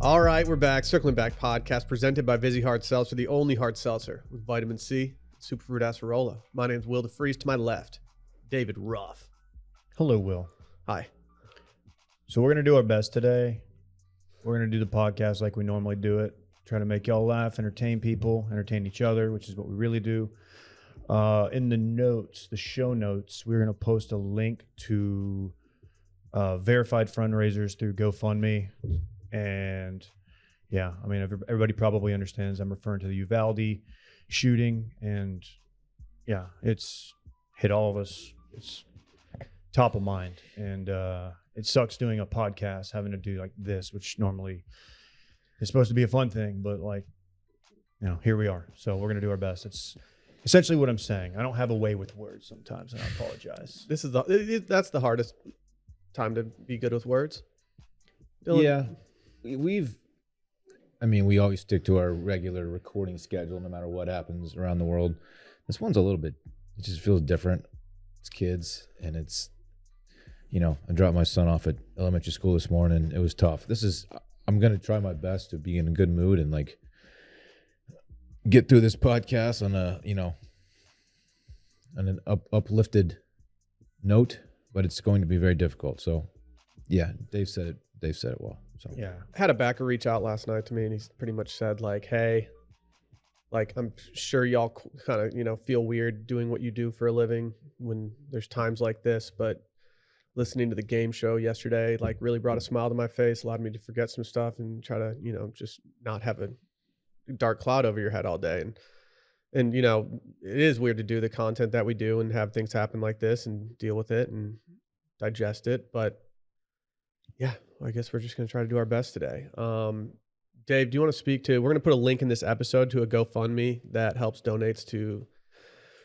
All right, we're back. Circling Back podcast presented by Vizzy Hard Seltzer, the only hard seltzer with vitamin C, superfruit acerola. My name's Will DeFries. To my left, David Ruff. Hello, Will. Hi. So we're going to do our best today. We're going to do the podcast like we normally do it. Try to make y'all laugh, entertain people, entertain each other, which is what we really do. In the notes, the show notes, we're going to post a link to verified fundraisers through GoFundMe. And yeah, I mean, everybody probably understands I'm referring to the Uvalde shooting. And yeah, it's hit all of us. It's top of mind. And it sucks doing a podcast, having to do like this, which normally is supposed to be a fun thing. But like, you know, here we are. So we're going to do our best. It's essentially what I'm saying. I don't have a way with words sometimes, and I apologize. That's the hardest time to be good with words. Dylan? Yeah. We always stick to our regular recording schedule no matter what happens around the world. This one's a little bit, it just feels different. It's kids, and it's, you know, I dropped my son off at elementary school this morning. It was tough. I'm going to try my best to be in a good mood and like get through this podcast on an uplifted note, but it's going to be very difficult. So yeah, Dave said it well. So yeah, I had a backer reach out last night to me, and he pretty much said like, hey, like, I'm sure y'all kind of, you know, feel weird doing what you do for a living when there's times like this, but listening to the game show yesterday, like, really brought a smile to my face, allowed me to forget some stuff and try to, you know, just not have a dark cloud over your head all day. And, you know, it is weird to do the content that we do and have things happen like this and deal with it and digest it. But yeah, I guess we're just going to try to do our best today. Dave, do you want to speak to, we're going to put a link in this episode to a GoFundMe that helps donates to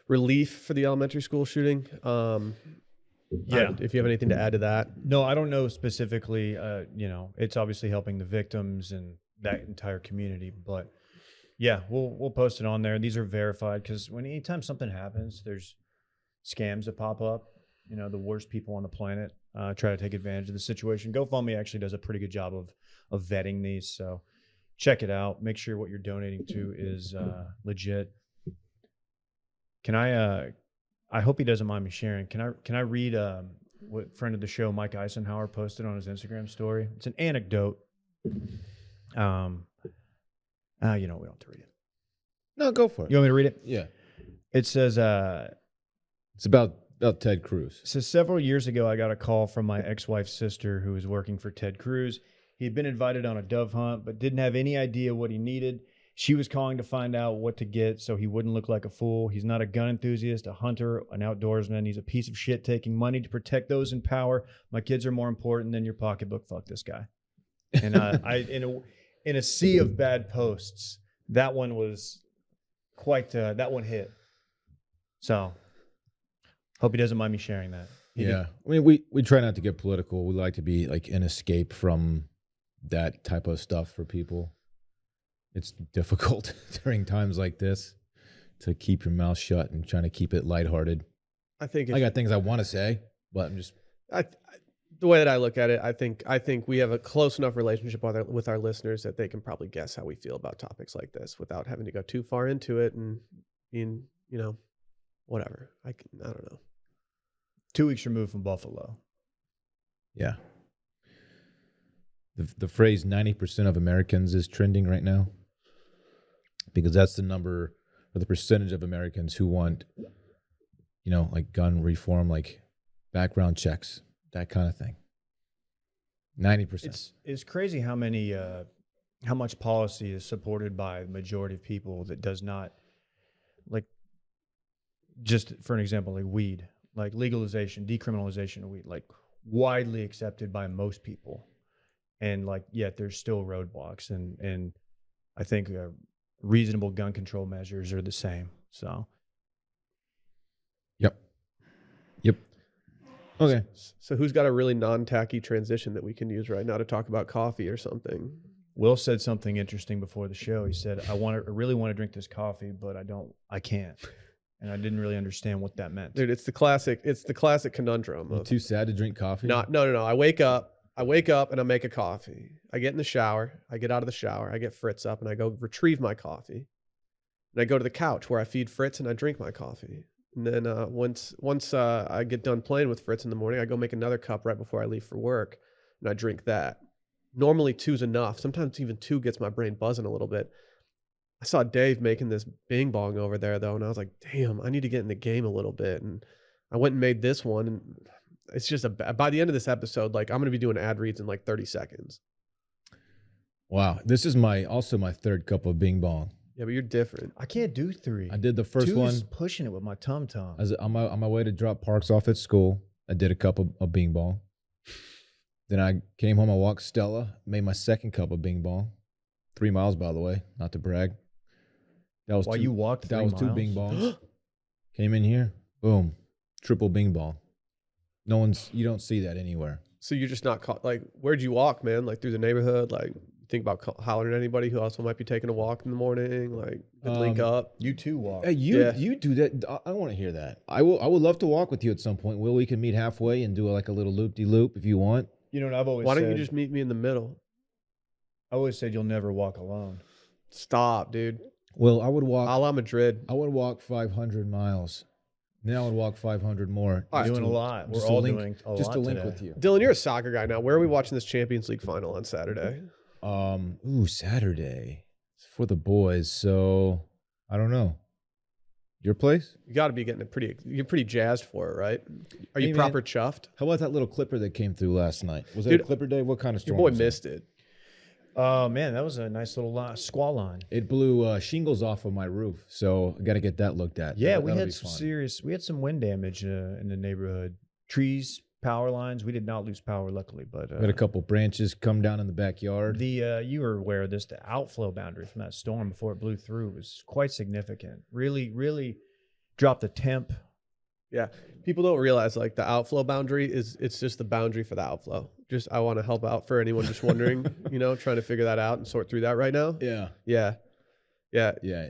relief for the elementary school shooting. Yeah. If you have anything to add to that. No, I don't know specifically. You know, it's obviously helping the victims and that entire community, but yeah, we'll post it on there. These are verified because anytime something happens, there's scams that pop up. You know, the worst people on the planet try to take advantage of the situation. GoFundMe actually does a pretty good job of vetting these. So check it out. Make sure what you're donating to is legit. Can I hope he doesn't mind me sharing. Can I read what friend of the show Mike Eisenhower posted on his Instagram story? It's an anecdote. You know, we don't have to read it. no, go for it. You want me to read it? Yeah. It says It's about Ted Cruz. So several years ago, I got a call from my ex-wife's sister who was working for Ted Cruz. He had been invited on a dove hunt, but didn't have any idea what he needed. She was calling to find out what to get so he wouldn't look like a fool. He's not a gun enthusiast, a hunter, an outdoorsman. He's a piece of shit taking money to protect those in power. My kids are more important than your pocketbook. Fuck this guy. And in a sea of bad posts, that one was that one hit. So hope he doesn't mind me sharing that. Yeah. I mean, we try not to get political. We like to be like an escape from that type of stuff for people. It's difficult during times like this to keep your mouth shut and trying to keep it lighthearted. I think I got things I want to say, but I'm just the way that I look at it, I think we have a close enough relationship with our listeners that they can probably guess how we feel about topics like this without having to go too far into it and being, you know, whatever. I don't know. 2 weeks removed from Buffalo. yeah. The phrase 90% of Americans is trending right now because that's the number or the percentage of Americans who want, you know, like gun reform, like background checks, that kind of thing. 90%. It's crazy how much policy is supported by the majority of people that does not, like, just for an example, like weed, like legalization, decriminalization of weed, like widely accepted by most people. And like, yet there's still roadblocks, and I think reasonable gun control measures are the same. So, Yep. Okay. So who's got a really non-tacky transition that we can use right now to talk about coffee or something? Will said something interesting before the show. He said, I really want to drink this coffee, but I can't. And I didn't really understand what that meant. Dude, it's the classic conundrum. You're too sad to drink coffee? No. I wake up and I make a coffee. I get in the shower. I get out of the shower. I get Fritz up and I go retrieve my coffee. And I go to the couch where I feed Fritz and I drink my coffee. And then once I get done playing with Fritz in the morning, I go make another cup right before I leave for work, and I drink that. Normally 2's enough. Sometimes even 2 gets my brain buzzing a little bit. I saw Dave making this bing bong over there though, and I was like, damn, I need to get in the game a little bit. And I went and made this one, and it's just by the end of this episode, like I'm going to be doing ad reads in like 30 seconds. Wow. This is also my third cup of Bing Bong. Yeah, but you're different. I can't do 3. I did the first 2's one. pushing it with my tum-tum. On my way to drop Parks off at school. I did a cup of Bing Bong. Then I came home, I walked Stella, made my second cup of Bing Bong. 3 miles, by the way, not to brag. That was While you walked 3 miles? 2 Bing Bongs. Came in here, boom, triple Bing Bong. You don't see that anywhere. So you're just not caught. Like, where'd you walk, man? Like through the neighborhood? Like, think about hollering at anybody who also might be taking a walk in the morning? Like, link up. You too walk. Hey, you do that. I want to hear that. I would love to walk with you at some point. We can meet halfway and do like a little loop-de-loop if you want. You know what I've always Why said? don't you just meet me in the middle? I always said you'll never walk alone. Stop, dude. Well, I would walk. A la Madrid. I would walk 500 miles. Then I would walk 500 more. All right, Doing a lot. We're all doing a lot just to link today. with you. Dylan, you're a soccer guy now. Where are we watching this Champions League final on Saturday? Saturday. It's for the boys, so I don't know. Your place? You got to be getting you're pretty jazzed for it, right? Are you Hey, proper man. chuffed? How about that little clipper that came through last night? Was that Dude, a clipper day? What kind of Your storm? boy was it? missed it. Man, that was a nice little squall line. It blew shingles off of my roof, so I got to get that looked at. Yeah, That'll be we had some wind damage in the neighborhood. Trees, power lines. We did not lose power, luckily, but We had a couple branches come down in the backyard. you were aware of this. The outflow boundary from that storm before it blew through was quite significant. Really, really dropped the temp. Yeah. People don't realize like the outflow boundary it's just the boundary for the outflow. Just I want to help out for anyone just wondering, trying to figure that out and sort through that right now. Yeah. Yeah. Yeah. Yeah.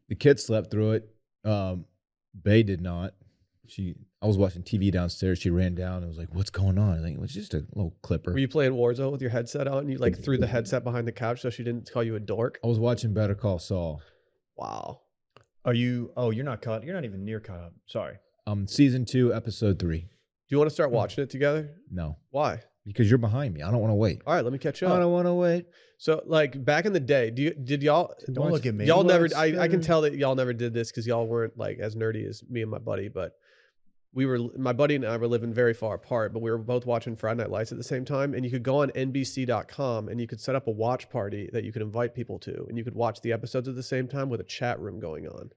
The kid slept through it. Bay did not. I was watching TV downstairs. She ran down and was like, "What's going on?" I think it was just a little clipper. Were you playing Warzone with your headset on? You like threw the headset behind the couch so she didn't call you a dork? I was watching Better Call Saul. Wow. Are you? Oh, you're not caught. You're not even near caught up. Sorry. Season 2, episode 3. Do you want to start watching it together? No, Why? because you're behind me. I don't want to wait. All right, let me catch I up. don't want to wait. So like back in the day, did y'all Don't look at me. y'all never Let's I can go. tell that y'all never did this because y'all weren't like as nerdy as me and my buddy, but my buddy and I were living very far apart, but we were both watching Friday Night Lights at the same time. And you could go on NBC.com and you could set up a watch party that you could invite people to, and you could watch the episodes at the same time with a chat room going on.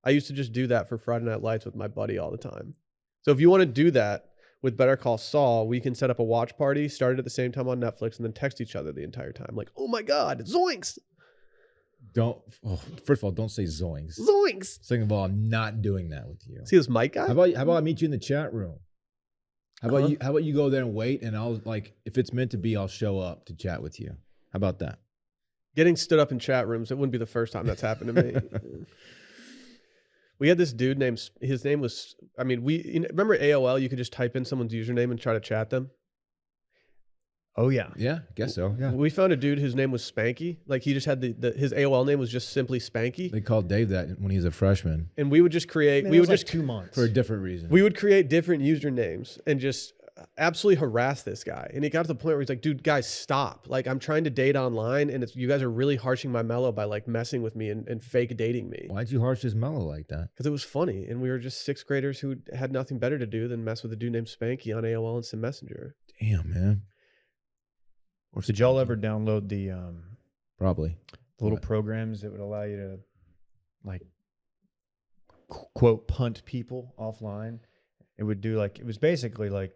I used to just do that for Friday Night Lights with my buddy all the time. So if you want to do that with Better Call Saul, we can set up a watch party, start it at the same time on Netflix, and then text each other the entire time. Like, oh my God, zoinks! First of all, don't say zoinks. Zoinks! Second of all, I'm not doing that with you. See this mic guy? How about I meet you in the chat room? How about you go there and wait, and I'll if it's meant to be, I'll show up to chat with you. How about that? Getting stood up in chat rooms, it wouldn't be the first time that's happened to me. We had this dude his name was, remember AOL, you could just type in someone's username and try to chat them? Oh yeah. Yeah, I guess so. Yeah. We found a dude whose name was Spanky. Like he just had his AOL name was just simply Spanky. They called Dave that when he was a freshman And we would just create, Man, we it would was just, like 2 months. for a different reason. we would create different usernames and just absolutely harass this guy. And he got to the point where he's like, dude, guys, stop. Like I'm trying to date online and you guys are really harshing my mellow by like messing with me and fake dating me. Why'd you harsh his mellow like that? Because it was funny. And we were just sixth graders who had nothing better to do than mess with a dude named Spanky on AOL Instant Messenger. Damn, man. Did y'all ever download the Probably. little What? programs that would allow you to like quote punt people offline? It would do it was basically like,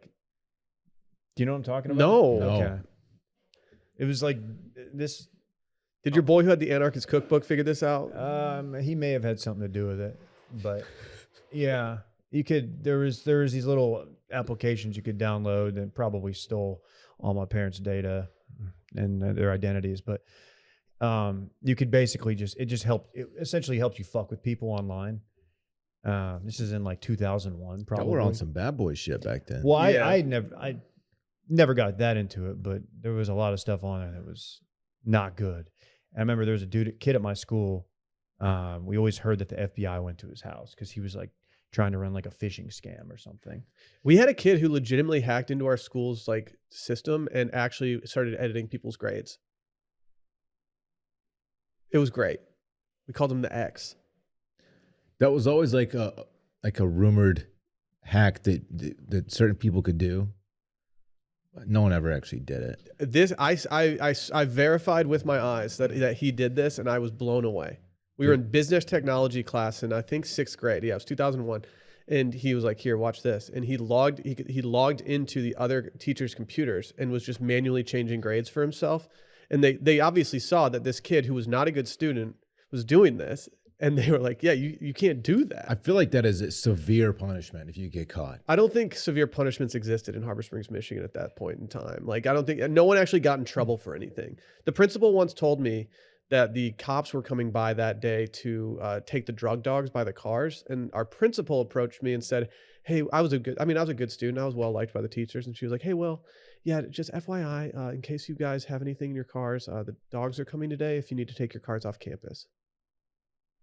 do you know what I'm talking about? No. Okay. It was like this. Did your boy who had the Anarchist Cookbook figure this out? He may have had something to do with it, but yeah, you could. There was these little applications you could download that probably stole all my parents' data and their identities, but you could basically it essentially helped you fuck with people online. This is in like 2001, probably. Y'all were on some bad boy shit back then. Well, Yeah. I never got that into it, but there was a lot of stuff on there that was not good. And I remember there was a kid at my school. We always heard that the FBI went to his house because he was like trying to run like a phishing scam or something. We had a kid who legitimately hacked into our school's like system and actually started editing people's grades. It was great. We called him the X. That was always like a rumored hack that certain people could do. But no one ever actually did it. This I verified with my eyes that he did this, and I was blown away. We were in business technology class in I think 6th grade. Yeah, it was 2001. And he was like, "Here, watch this." And he logged into the other teachers' computers and was just manually changing grades for himself. And they obviously saw that this kid who was not a good student was doing this, and they were like, "Yeah, you can't do that." I feel like that is a severe punishment if you get caught. I don't think severe punishments existed in Harbor Springs, Michigan at that point in time. Like, I don't think no one actually got in trouble for anything. The principal once told me that the cops were coming by that day to take the drug dogs by the cars, and our principal approached me and said, "Hey, I was a good student. I was well liked by the teachers." And she was like, "Hey, well, yeah, just FYI, in case you guys have anything in your cars, the dogs are coming today if you need to take your cars off campus."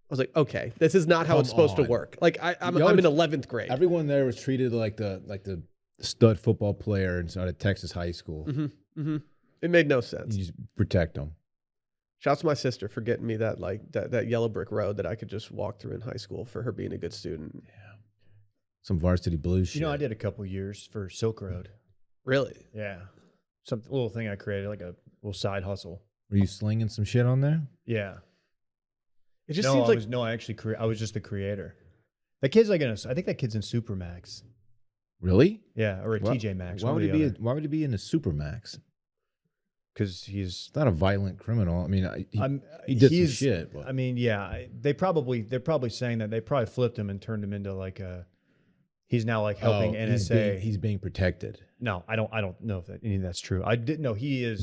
I was like, "Okay, this is not how it's supposed to work." Like I'm in 11th grade. Everyone there was treated like the stud football player inside of Texas high school. It made no sense. You just protect them. Shouts to my sister for getting me that yellow brick road that I could just walk through in high school for her being a good student. Yeah. Some varsity blues shit. You know, I did a couple years for Silk Road. Really? Yeah. Some little thing I created, like a little side hustle. Were you slinging some shit on there? Yeah. It just seems like I was just the creator. That kid's like I think that kid's in Supermax. Really? Yeah, or a TJ Maxx. Why would he be in a Supermax? Because he's not a violent criminal. I mean, he did some shit. But. I mean, yeah, they're probably saying that they probably flipped him and turned him into like he's now like helping NSA. He's being protected. No, I don't know if any of that's true. I didn't know he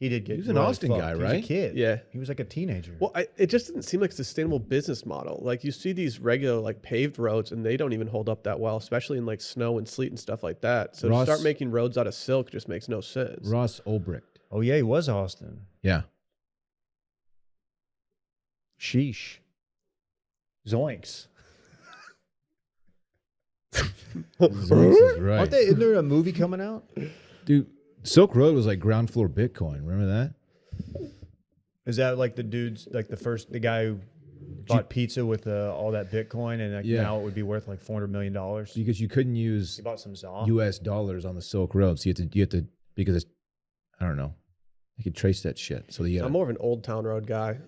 did get. He was an Austin guy, right? He was a kid. Yeah, he was like a teenager. Well, it just didn't seem like a sustainable business model. Like you see these regular like paved roads, and they don't even hold up that well, especially in like snow and sleet and stuff like that. So to start making roads out of silk just makes no sense. Ross Ulbricht. Oh yeah, he was Austin. Yeah. Sheesh. Zoinks. Zoinks is right. Isn't there a movie coming out? Dude, Silk Road was like ground floor Bitcoin. Remember that? Is that like the dude's like the guy who bought pizza with all that Bitcoin and like now it would be worth like $400 million? Because you couldn't use he bought some US dollars on the Silk Road. So you have to because it's, I don't know. You could trace that shit. So I'm more of an Old Town Road guy.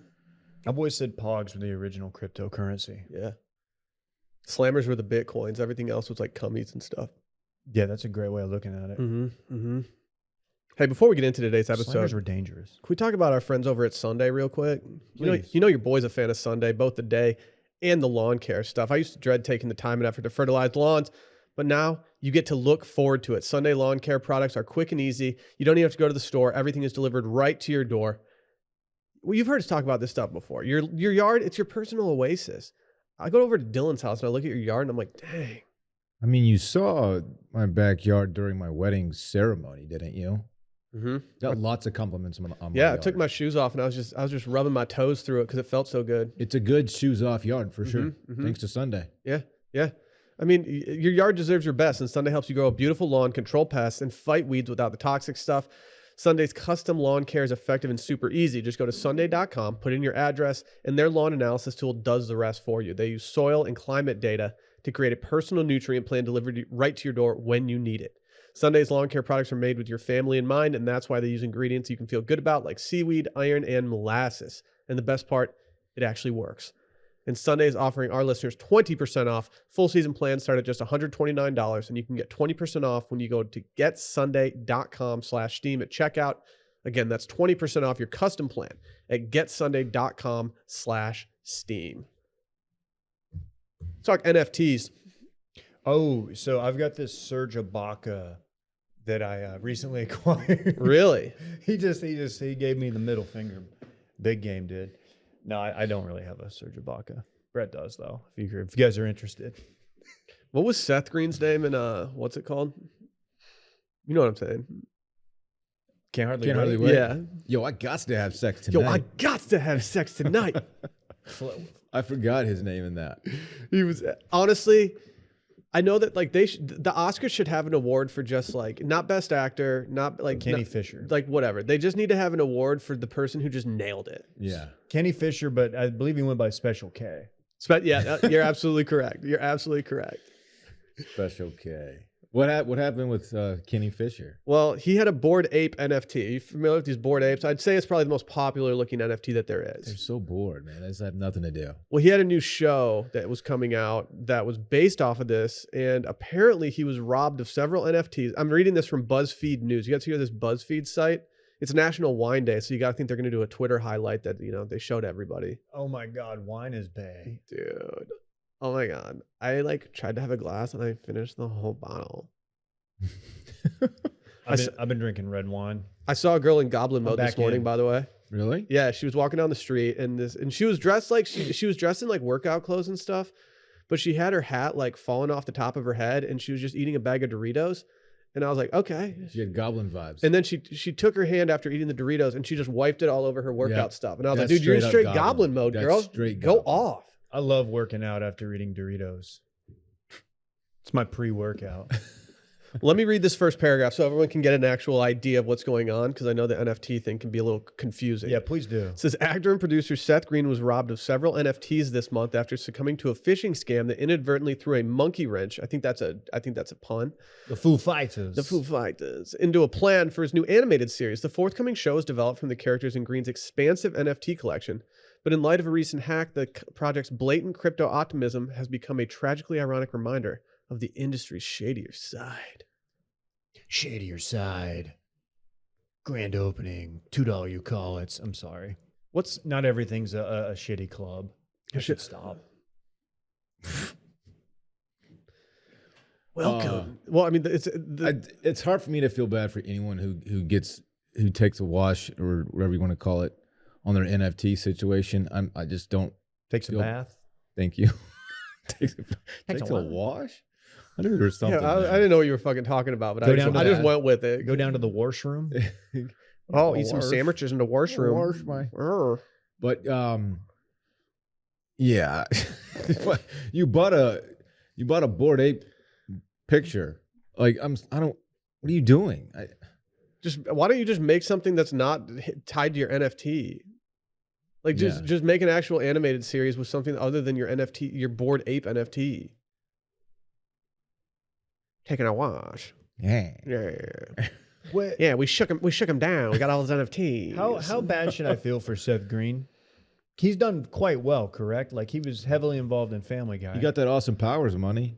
I've always said Pogs were the original cryptocurrency. Yeah. Slammers were the Bitcoins. Everything else was like cummies and stuff. Yeah, that's a great way of looking at it. Hey, before we get into today's episode, Slammers were dangerous. Can we talk about our friends over at Sunday real quick? You know your boy's a fan of Sunday, both the day and the lawn care stuff. I used to dread taking the time and effort to fertilize lawns, but now you get to look forward to it. Sunday lawn care products are quick and easy. You don't even have to go to the store. Everything is delivered right to your door. Well, you've heard us talk about this stuff before. Your yard, it's your personal oasis. I go over to Dylan's house and I look at your yard and I'm like, dang. I mean, you saw my backyard during my wedding ceremony, didn't you? Mm-hmm. Got lots of compliments on my yard. I took my shoes off and I was just rubbing my toes through it because it felt so good. It's a good shoes off yard for sure. Thanks to Sunday. Yeah. I mean, your yard deserves your best, and Sunday helps you grow a beautiful lawn, control pests, and fight weeds without the toxic stuff. Sunday's custom lawn care is effective and super easy. Just go to sunday.com, put in your address, and their lawn analysis tool does the rest for you. They use soil and climate data to create a personal nutrient plan delivered right to your door when you need it. Sunday's lawn care products are made with your family in mind, and that's why they use ingredients you can feel good about, like seaweed, iron, and molasses. And the best part, it actually works. And Sunday is offering our listeners 20% off. Full season plans start at just $129, and you can get 20% off when you go to getsunday.com/steam at checkout. Again, that's 20% off your custom plan at getsunday.com/steam. Let's talk NFTs. Oh, so I've got this Serge Ibaka that I recently acquired. Really? He gave me the middle finger. Big Game did. No, I don't really have a Serge Ibaka. Brett does, though, if you guys are interested. What was Seth Green's name in, what's it called? You know what I'm saying? Can't hardly Can't hardly wait. wait. Yeah. Yo, I got to have sex tonight. Yo, I got to have sex tonight. I forgot his name in that. He was honestly. I know that like the Oscars should have an award for just like not best actor, not like Kenny Fisher. like whatever. They just need to have an award for the person who just nailed it. Yeah. Kenny Fisher, but I believe he went by Special K. Yeah, you're absolutely correct. You're absolutely correct. Special K. What happened with Kenny Fisher? Well, he had a Bored Ape NFT. Are you familiar with these Bored Apes? I'd say it's probably the most popular looking NFT that there They're is. so bored, man. That's have nothing to do. Well, he had a new show that was coming out that was based off of this, and apparently he was robbed of several NFTs. I'm reading this from BuzzFeed News. You guys hear this BuzzFeed site? It's National Wine Day, so you got to think they're going to do a Twitter highlight that they showed everybody. Oh my God, wine is bae. Dude. Oh my God. I like tried to have a glass and I finished the whole bottle. I've been drinking red wine. I saw a girl in goblin mode this back morning, in. by the way. Really? Yeah, she was walking down the street and she was dressed like she was dressed in like workout clothes and stuff, but she had her hat like falling off the top of her head and she was just eating a bag of Doritos. And I was like, okay. She had goblin vibes. And then she took her hand after eating the Doritos and she just wiped it all over her workout stuff. And I was like, That's dude, you're in straight straight up goblin goblin. mode, That's girl. straight Go goblin. off. I love working out after eating Doritos. It's my pre-workout. Let me read this first paragraph so everyone can get an actual idea of what's going on, because I know the NFT thing can be a little confusing. Yeah, please do. It says actor and producer Seth Green was robbed of several NFTs this month after succumbing to a phishing scam that inadvertently threw a monkey wrench. I think that's a pun. The Foo Fighters. The Foo Fighters into a plan for his new animated series. The forthcoming show is developed from the characters in Green's expansive NFT collection. But in light of a recent hack, the project's blatant crypto optimism has become a tragically ironic reminder of the industry's shadier side. Shadier side. Grand opening. $2 you call it. I'm sorry. Not everything's a shitty club. I should stop. Welcome. Well, I mean, it's hard for me to feel bad for anyone who takes a wash or whatever you want to call it on their NFT situation. I just don't. Takes a bath. Thank you. takes a wash. I knew there was something. Yeah, I didn't know what you were fucking talking about, but I just went with it. Go down to the washroom. Eat some sandwiches in the washroom. But yeah, you bought a Bored Ape picture. Like I don't. What are you doing? Why don't you just make something that's not tied to your NFT? Like just make an actual animated series with something other than your NFT, your Bored Ape NFT. Taking a wash. Yeah. Yeah, we shook him down. We got all his NFTs. How bad should I feel for Seth Green? He's done quite well, correct? Like he was heavily involved in Family Guy. You got that Austin Powers money.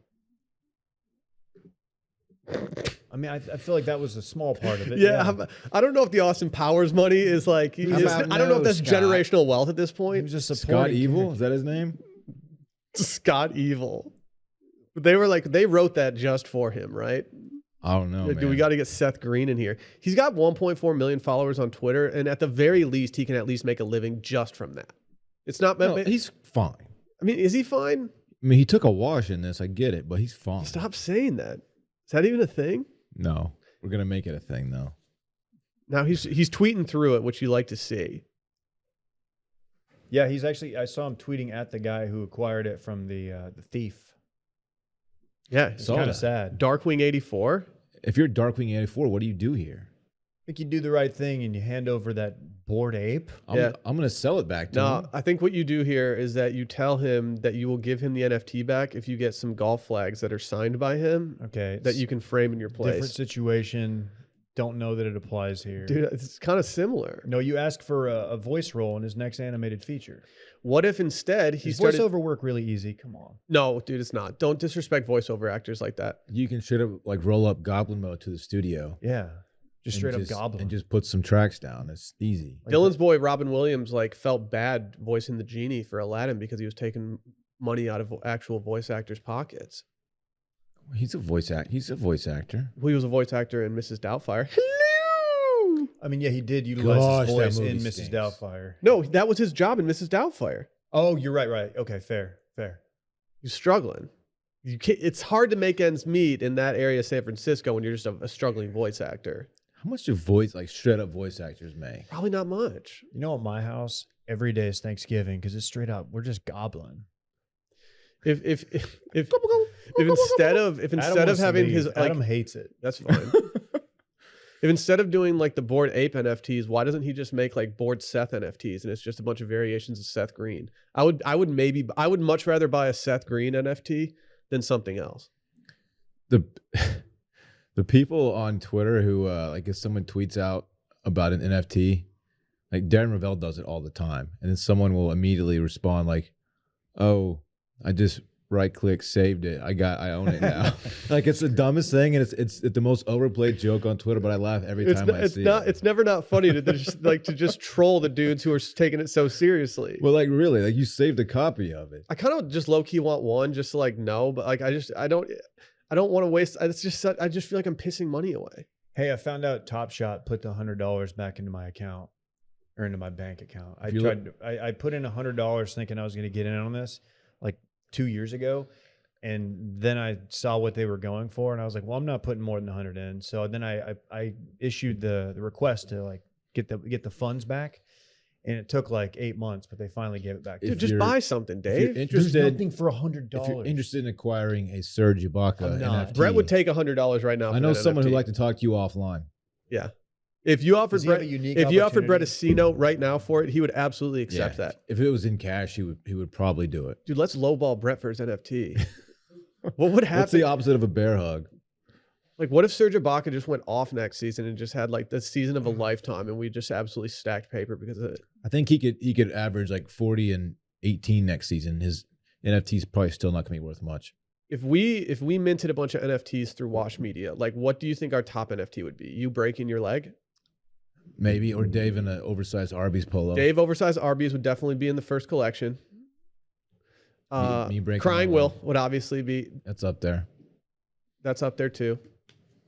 I mean, I feel like that was a small part of it. Yeah. I don't know if the Austin Powers money is like. I don't know if that's generational wealth at this point. He was just Scott Evil. Is that his name? Scott Evil. They were like, they wrote that just for him, right? I don't know. We got to get Seth Green in here. He's got 1.4 million followers on Twitter, and at the very least, he can at least make a living just from that. It's not. No, he's fine. I mean, is he fine? I mean, he took a wash in this. I get it, but he's fine. Stop saying that. Is that even a thing? No, we're gonna make it a thing though. Now he's tweeting through it, which you like to see. Yeah, he's actually. I saw him tweeting at the guy who acquired it from the thief. Yeah, it's kind of sad. Darkwing 84. If you're Darkwing 84, what do you do here? I think you do the right thing and you hand over that Bored Ape. I'm gonna sell it back to him. I think what you do here is that you tell him that you will give him the NFT back if you get some golf flags that are signed by him. Okay, that you can frame in your place. Different situation. Don't know that it applies here, dude. It's kind of similar. No, you ask for a voice role in his next animated feature. What if instead he started voiceover work really easy? Come on. No, dude, it's not. Don't disrespect voiceover actors like that. You can straight up like roll up Goblin mode to the studio. Yeah, just straight up Goblin and just put some tracks down. It's easy. Dylan's boy Robin Williams like felt bad voicing the genie for Aladdin because he was taking money out of actual voice actors' pockets. He's a voice actor. He's a voice actor. He was a voice actor in Mrs. Doubtfire. I mean, yeah, he did utilize his voice in Mrs. stinks. Doubtfire. No, that was his job in Mrs. Doubtfire. Oh, you're right. Okay, fair. He's struggling. You can't, it's hard to make ends meet in that area of San Francisco when you're just a struggling voice actor. How much do voice, like straight up voice actors make? Probably not much. You know, at my house, every day is Thanksgiving because it's straight up. We're just gobbling. If instead of having his Adam like, hates it. that's fine. If instead of doing like the Bored Ape NFTs, why doesn't he just make like Bored Seth NFTs and it's just a bunch of variations of Seth Green? I would much rather buy a Seth Green NFT than something else. The people on Twitter who like if someone tweets out about an NFT, like Darren Ravel does it all the time, and then someone will immediately respond like, "Oh, I just right click saved it. I own it now." Like it's the dumbest thing, and it's the most overplayed joke on Twitter, but I laugh every time I see it. It's never not funny to just like to just troll the dudes who are taking it so seriously. Well, like really, like you saved a copy of it. I kind of just low key want one just to like know, but like I don't want to waste. It's just I just feel like I'm pissing money away. Hey, I found out Top Shot put the $100 back into my account or into my bank account. I put in $100 thinking I was going to get in on this like 2 years ago. And then I saw what they were going for, and I was like, "Well, I'm not putting more than 100 in." So then I issued the request to like get the funds back, and it took like 8 months, but they finally gave it back. Dude, just buy something, Dave. There's nothing for $100. If you're interested in acquiring a Serge Ibaka NFT, Brett would take $100 right now. I know someone who'd like to talk to you offline. Yeah, if you offered Brett, a C note right now for it, he would absolutely accept that. If it was in cash, he would probably do it. Dude, let's lowball Brett for his NFT. What would happen? What's the opposite of a bear hug? Like, what if Serge Ibaka just went off next season and just had like the season of a lifetime, and we just absolutely stacked paper because of it? I think he could average like 40 and 18 next season. His NFT's probably still not gonna be worth much. If we minted a bunch of NFTs through Wash Media, like what do you think our top NFT would be? You breaking your leg? Maybe, or Dave in an oversized Arby's polo. Dave oversized Arby's would definitely be in the first collection. Me breaking Crying Will would obviously be. That's up there. That's up there too.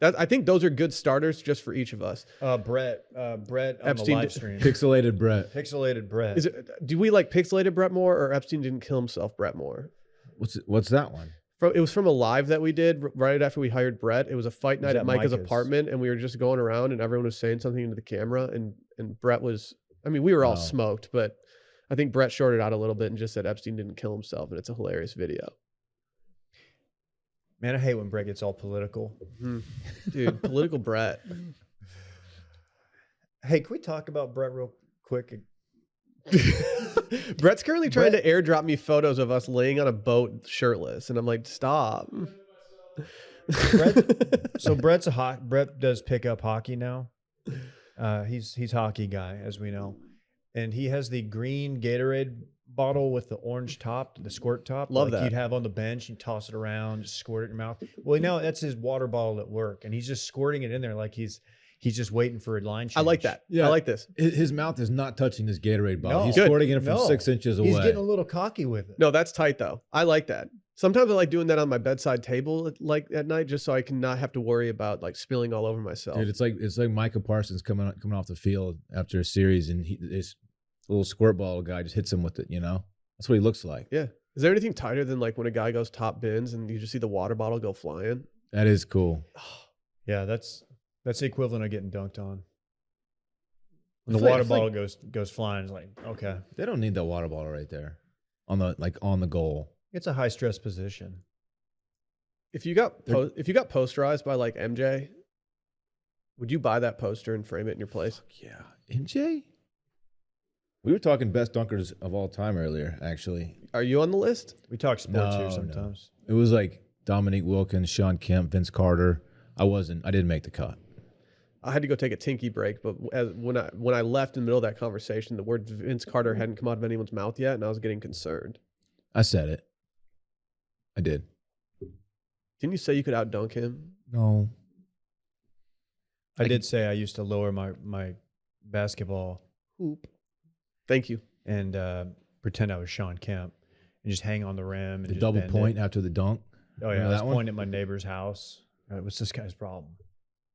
I think those are good starters just for each of us. Brett on Epstein the live stream. Pixelated Brett. Pixelated Brett. Do we like Pixelated Brett more, or Epstein didn't kill himself Brett more? What's that one? It was from a live that we did right after we hired Brett. It was a fight night at Micah's apartment, and we were just going around, and everyone was saying something into the camera, and Brett was. I mean, we were all smoked, but I think Brett shorted out a little bit and just said Epstein didn't kill himself, and it's a hilarious video. Man, I hate when Brett gets all political. Dude, political Brett. Hey, can we talk about Brett real quick? Brett's currently trying to airdrop me photos of us laying on a boat shirtless, and I'm like, stop. Brett does pick up hockey now. He's hockey guy, as we know, and he has the green Gatorade bottle with the orange top, the squirt top. Love that. You'd have on the bench. You toss it around, just squirt it in your mouth. Well, now that's his water bottle at work, and he's just squirting it in there like he's just waiting for a line change. I like that. Yeah, I like this. His mouth is not touching this Gatorade bottle. No. He's squirting it from 6 inches away. He's getting a little cocky with it. No, that's tight though. I like that. Sometimes I like doing that on my bedside table, like at night, just so I can not have to worry about like spilling all over myself. Dude, it's like Micah Parsons coming off the field after a series, and this little squirt bottle guy just hits him with it. You know, that's what he looks like. Yeah. Is there anything tighter than like when a guy goes top bins and you just see the water bottle go flying? That is cool. Yeah, that's the equivalent of getting dunked on. When the water bottle goes flying, it's like, okay. They don't need that water bottle right there on the goal. It's a high stress position. If you got posterized by like MJ, would you buy that poster and frame it in your place? Fuck yeah. MJ? We were talking best dunkers of all time earlier, actually. Are you on the list? We talk sports here sometimes. No. It was like Dominique Wilkins, Sean Kemp, Vince Carter. I didn't make the cut. I had to go take a tinky break, but when I left in the middle of that conversation, the word Vince Carter hadn't come out of anyone's mouth yet, and I was getting concerned. I said it. I did. Didn't you say you could outdunk him? No. I did say I used to lower my basketball hoop. Thank you. And pretend I was Sean Kemp and just hang on the rim. And the double point after the dunk. Oh, yeah. I was pointing at my neighbor's house. What's this guy's problem?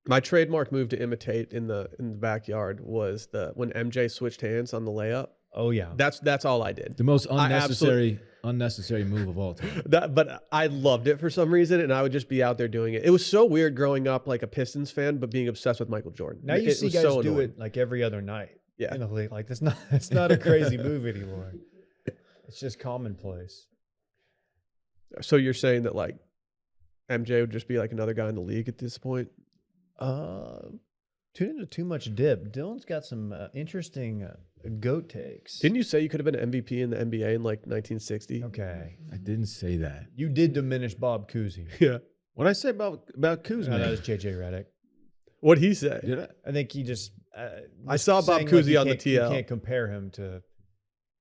My trademark move to imitate in the backyard was Oh, when MJ switched hands on the layup. Oh yeah, that's all I did. The most unnecessary unnecessary move of all time. But I loved it for some reason, and I would just be out there doing it. It was so weird growing up like a Pistons fan, but being obsessed with Michael Jordan. Now you It see was guys so do annoying. it like every other night. Yeah. In the league. Like it's not a crazy move anymore. It's just commonplace. So you're saying that like MJ would just be like another guy in the league at this point? Tune into too much dip. Dylan's got some interesting goat takes. Didn't you say you could have been MVP in the NBA in like 1960? Okay. I didn't say that. You did diminish Bob Cousy. Yeah. What did I say about Kuzma? That was JJ Redick. What'd he say? Did I? I think he just. I saw Bob saying, Cousy you on the can't- You TL. can't compare him to.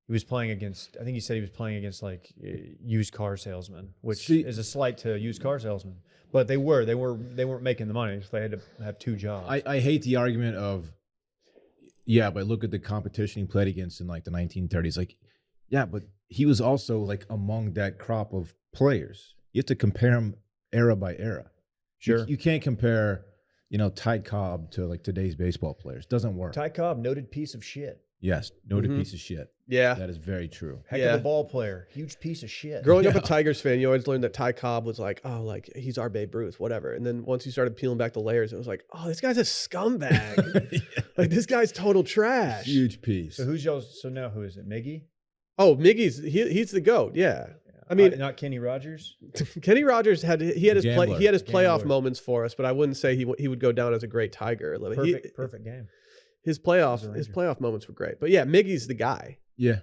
He was playing against. I think he said he was playing against like used car salesmen, which is a slight to used car salesmen. But they weren't making the money, so they had to have two jobs. I hate the argument of, yeah, but look at the competition he played against in like the 1930s. Like, yeah, but he was also like among that crop of players. You have to compare him era by era. Sure. You can't compare, Ty Cobb to like today's baseball players. Doesn't work. Ty Cobb, noted piece of shit. Yes, noted piece of shit. Yeah. That is very true. Heck of a ball player. Huge piece of shit. Growing up a Tigers fan, you always learned that Ty Cobb was like, oh, like he's our Babe Ruth, whatever. And then once you started peeling back the layers, it was like, oh, this guy's a scumbag. Like this guy's total trash. Huge piece. So who's y'all's? So now who is it? Miggy? Oh, Miggy's he's the GOAT. Yeah. I mean, not Kenny Rogers. Kenny Rogers had his Gambler. playoff Gambler. moments for us, but I wouldn't say he would go down as a great Tiger. Perfect game. His As a playoff moments were great. But yeah, Miggy's the guy. Yeah.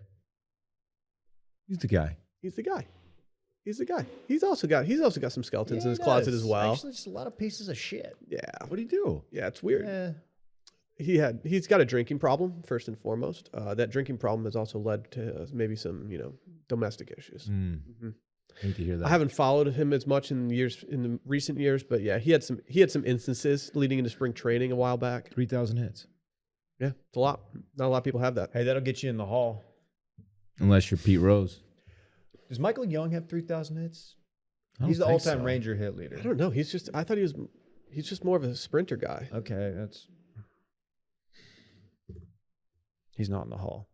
He's the guy. He's the guy. He's the guy. He's also got some skeletons in his he closet does. as well. Actually, just a lot of pieces of shit. Yeah. What do you do? Yeah, it's weird. Yeah. He's got a drinking problem first and foremost. That drinking problem has also led to maybe some domestic issues. I hate to hear that. I haven't followed him as much in the recent years, but yeah, he had some instances leading into spring training a while back. 3,000 hits. Yeah, it's a lot. Not a lot of people have that. Hey, that'll get you in the hall. Unless you're Pete Rose. Does Michael Young have 3,000 hits? I don't He's the think all-time so. Ranger hit leader. I don't know. He's just more of a sprinter guy. Okay, he's not in the hall.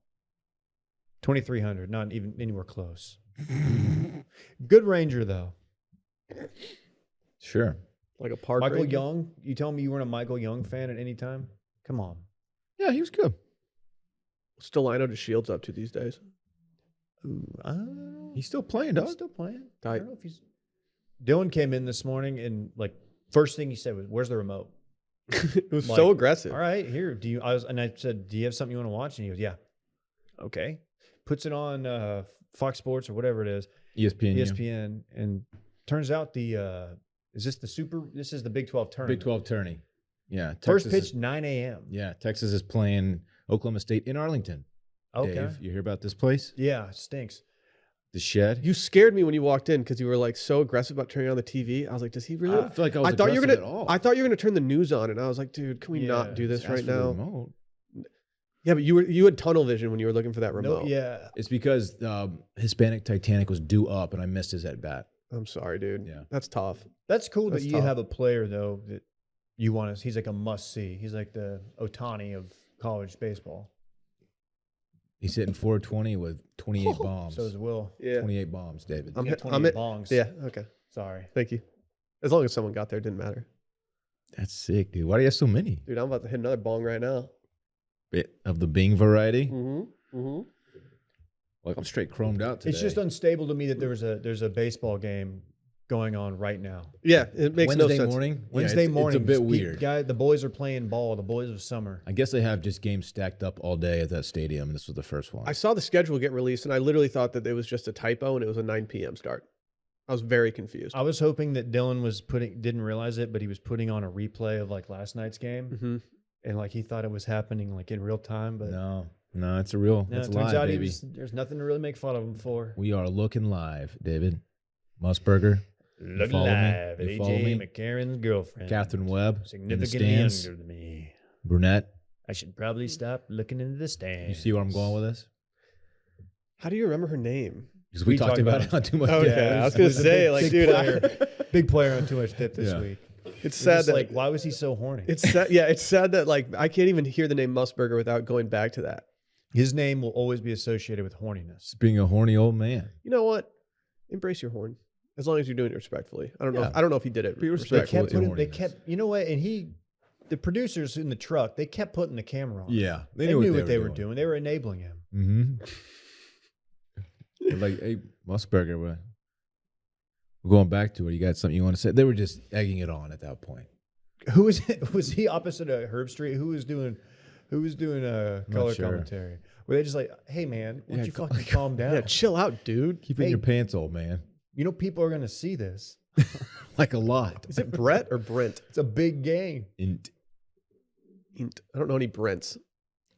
2,300, not even anywhere close. Good Ranger though. Sure. Like a park Michael ranger. Young. You tell me you weren't a Michael Young fan at any time? Come on. Yeah, he was good. What's Delino to Shields up to these days? He's still playing, He's dog. still playing. I Tight. don't know if he's. Dylan came in this morning and like first thing he said was, "Where's the remote?" It was Like, so aggressive. All right, here. And I said, "Do you have something you want to watch?" And he goes, "Yeah." Okay. Puts it on Fox Sports or whatever it is, ESPN. ESPN, and turns out this is the Big 12 tournament. Big 12 tourney. Yeah. First Texas pitch is- 9 a.m. Yeah. Texas is playing Oklahoma State in Arlington. Okay. Dave, you hear about this place? Yeah, stinks. The Shed? You scared me when you walked in because you were like so aggressive about turning on the TV. I was like, does he really? I don't feel like I was I thought you were aggressive gonna. at all. I thought you were gonna turn the news on, and I was like, dude, can we not do this Ask right for the now? remote. Yeah, but you had tunnel vision when you were looking for that remote. No, yeah. It's because Hispanic Titanic was due up and I missed his at bat. I'm sorry, dude. Yeah. That's tough. That's cool That's that you tough. have a player though that you want to. He's like a must see. He's like the Otani of college baseball. He's hitting 420 with 28 bombs. So is Will. Yeah. 28 bombs, David. You got I'm 28 bongs. Yeah. Okay. Sorry. Thank you. As long as someone got there, it didn't matter. That's sick, dude. Why do you have so many? Dude, I'm about to hit another bong right now. Bit of the Bing variety? Mm-hmm. Like I'm straight chromed out today. It's just unstable to me that there's a baseball game going on right now. Yeah, it makes no Wednesday sense. morning? Wednesday Yeah, morning. It's a bit weird. The boys are playing ball. The boys of summer. I guess they have just games stacked up all day at that stadium, and this was the first one. I saw the schedule get released, and I literally thought that it was just a typo, and it was a 9 p.m. start. I was very confused. I was hoping that Dylan didn't realize it, but he was putting on a replay of like last night's game, Mm-hmm. and like he thought it was happening like in real time. But No, it's a real. no, It's it turns live, out baby. there's nothing to really make fun of him for. We are looking live, David. Musburger. Look follow me? live, You follow me? AJ McCarron's girlfriend, Catherine Webb in the significantly stands. younger than me. Brunette. I should probably stop looking into the stands. You see where I'm going with this? How do you remember her name? Because we talked about it on Too Much Okay, Dip. I was gonna say, like, dude, big player on Too Much Dip this Yeah. week. It's sad that like, why was he so horny? it's sad. Yeah, it's sad that like I can't even hear the name Musburger without going back to that. His name will always be associated with horniness. Just being a horny old man. You know what? Embrace your horn, as long as you're doing it respectfully. I don't know. Yeah. I don't know if he did it Be respectfully. respectful. They kept, you know what? And the producers in the truck, they kept putting the camera on. Yeah. They knew what they were doing. They were enabling him. Mm-hmm. Like, hey, Musburger, we're going back to it. You got something you want to say? They were just egging it on at that point. Who was it? Was he opposite of Herb Street? Who was doing color commentary? Were they just like, hey man, why don't you fucking calm down? Yeah, chill out, dude. Keep it in your pants, old man. You know people are gonna see this. Like a lot. Is it Brett or Brent? It's a big game. I don't know any Brents.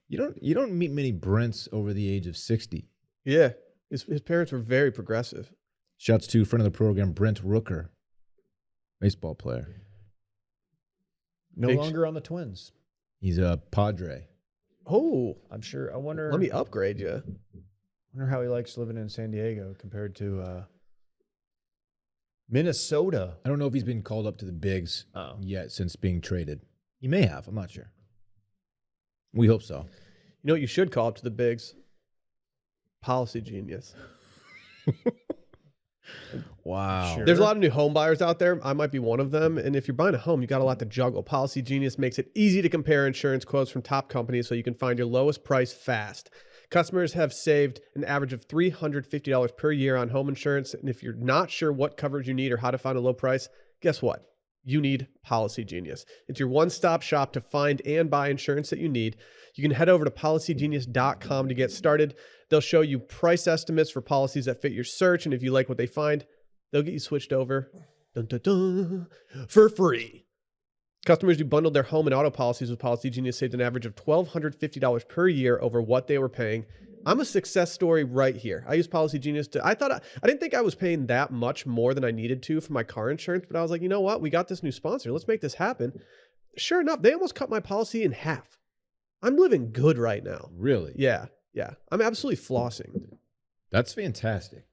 You don't meet many Brents over the age of 60. Yeah, his parents were very progressive. Shouts to friend of the program, Brent Rooker, baseball player. No longer on the Twins. He's a Padre. Oh, I'm sure. I wonder. let me upgrade you. Wonder how he likes living in San Diego compared to Minnesota. I don't know if he's been called up to the bigs yet since being traded. He may have. I'm not sure. We hope so. You know what you should call up to the bigs? Policy Genius. Wow. Sure. There's a lot of new home buyers out there. I might be one of them. And if you're buying a home, you got a lot to juggle. Policy Genius makes it easy to compare insurance quotes from top companies so you can find your lowest price fast. Customers have saved an average of $350 per year on home insurance. And if you're not sure what coverage you need or how to find a low price, guess what? You need Policy Genius. It's your one-stop shop to find and buy insurance that you need. You can head over to policygenius.com to get started. They'll show you price estimates for policies that fit your search. And if you like what they find, they'll get you switched over for free. Customers who bundled their home and auto policies with Policy Genius saved an average of $1,250 per year over what they were paying. I'm a success story right here. I use Policy Genius I didn't think I was paying that much more than I needed to for my car insurance, but I was like, you know what? We got this new sponsor. Let's make this happen. Sure enough, they almost cut my policy in half. I'm living good right now. Really? Yeah. I'm absolutely flossing. That's fantastic.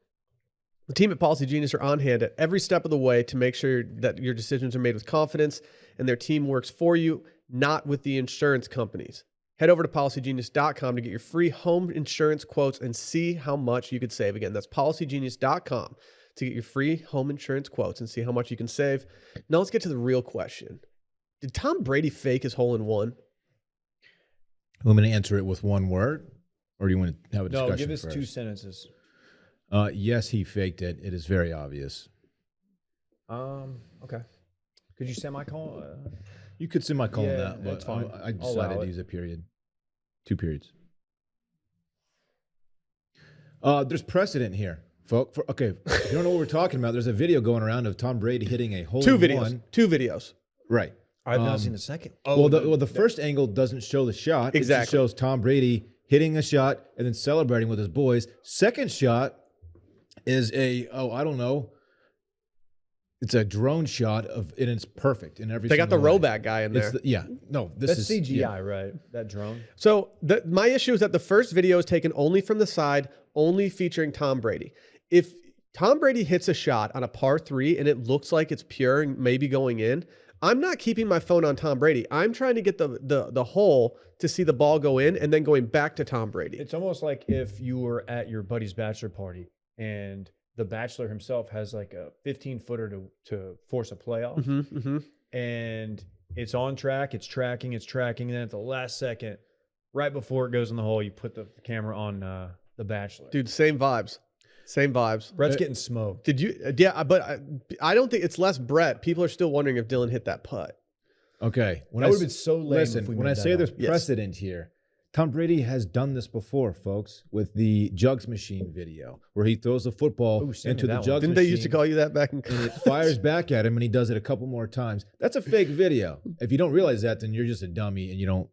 The team at Policy Genius are on hand at every step of the way to make sure that your decisions are made with confidence and their team works for you, not with the insurance companies. Head over to policygenius.com to get your free home insurance quotes and see how much you could save. Again, that's policygenius.com to get your free home insurance quotes and see how much you can save. Now let's get to the real question. Did Tom Brady fake his hole-in-one? I'm going to answer it with one word, or do you want to have a discussion No, give us first? 2 sentences. Yes, he faked it. It is very obvious. Okay. Could you semicolon? You could semicolon Yeah, that, but that's fine. I I'll decided allow to it. use a period. 2 periods. There's precedent here, folks. Okay, if you don't know what we're talking about, there's a video going around of Tom Brady hitting a hole in one. Two videos. Right. I've not seen the second. The first angle doesn't show the shot. It Exactly. just shows Tom Brady hitting a shot and then celebrating with his boys. Second shot is it's a drone shot and it's perfect in every. They got the single way. rollback guy in there. This That's is CGI, yeah. right? That drone. So my issue is that the first video is taken only from the side, only featuring Tom Brady. If Tom Brady hits a shot on a par 3 and it looks like it's pure and maybe going in, I'm not keeping my phone on Tom Brady. I'm trying to get the hole to see the ball go in and then going back to Tom Brady. It's almost like if you were at your buddy's bachelor party and the bachelor himself has like a 15-footer to force a playoff, and it's on track, it's tracking, and then at the last second, right before it goes in the hole, you put the camera on the bachelor. Dude, same vibes. Brett's getting smoked. Did you? Yeah, but I don't think it's less Brett. People are still wondering if Dylan hit that putt. Okay. That would have been so lame. Listen, if we when made I that say up. there's precedent here, Tom Brady has done this before, folks, with the jugs machine video, where he throws the football send me into the that one. jugs Didn't machine. they used to call you that back in and college? it fires back at him, and he does it a couple more times. That's a fake video. If you don't realize that, then you're just a dummy, and you don't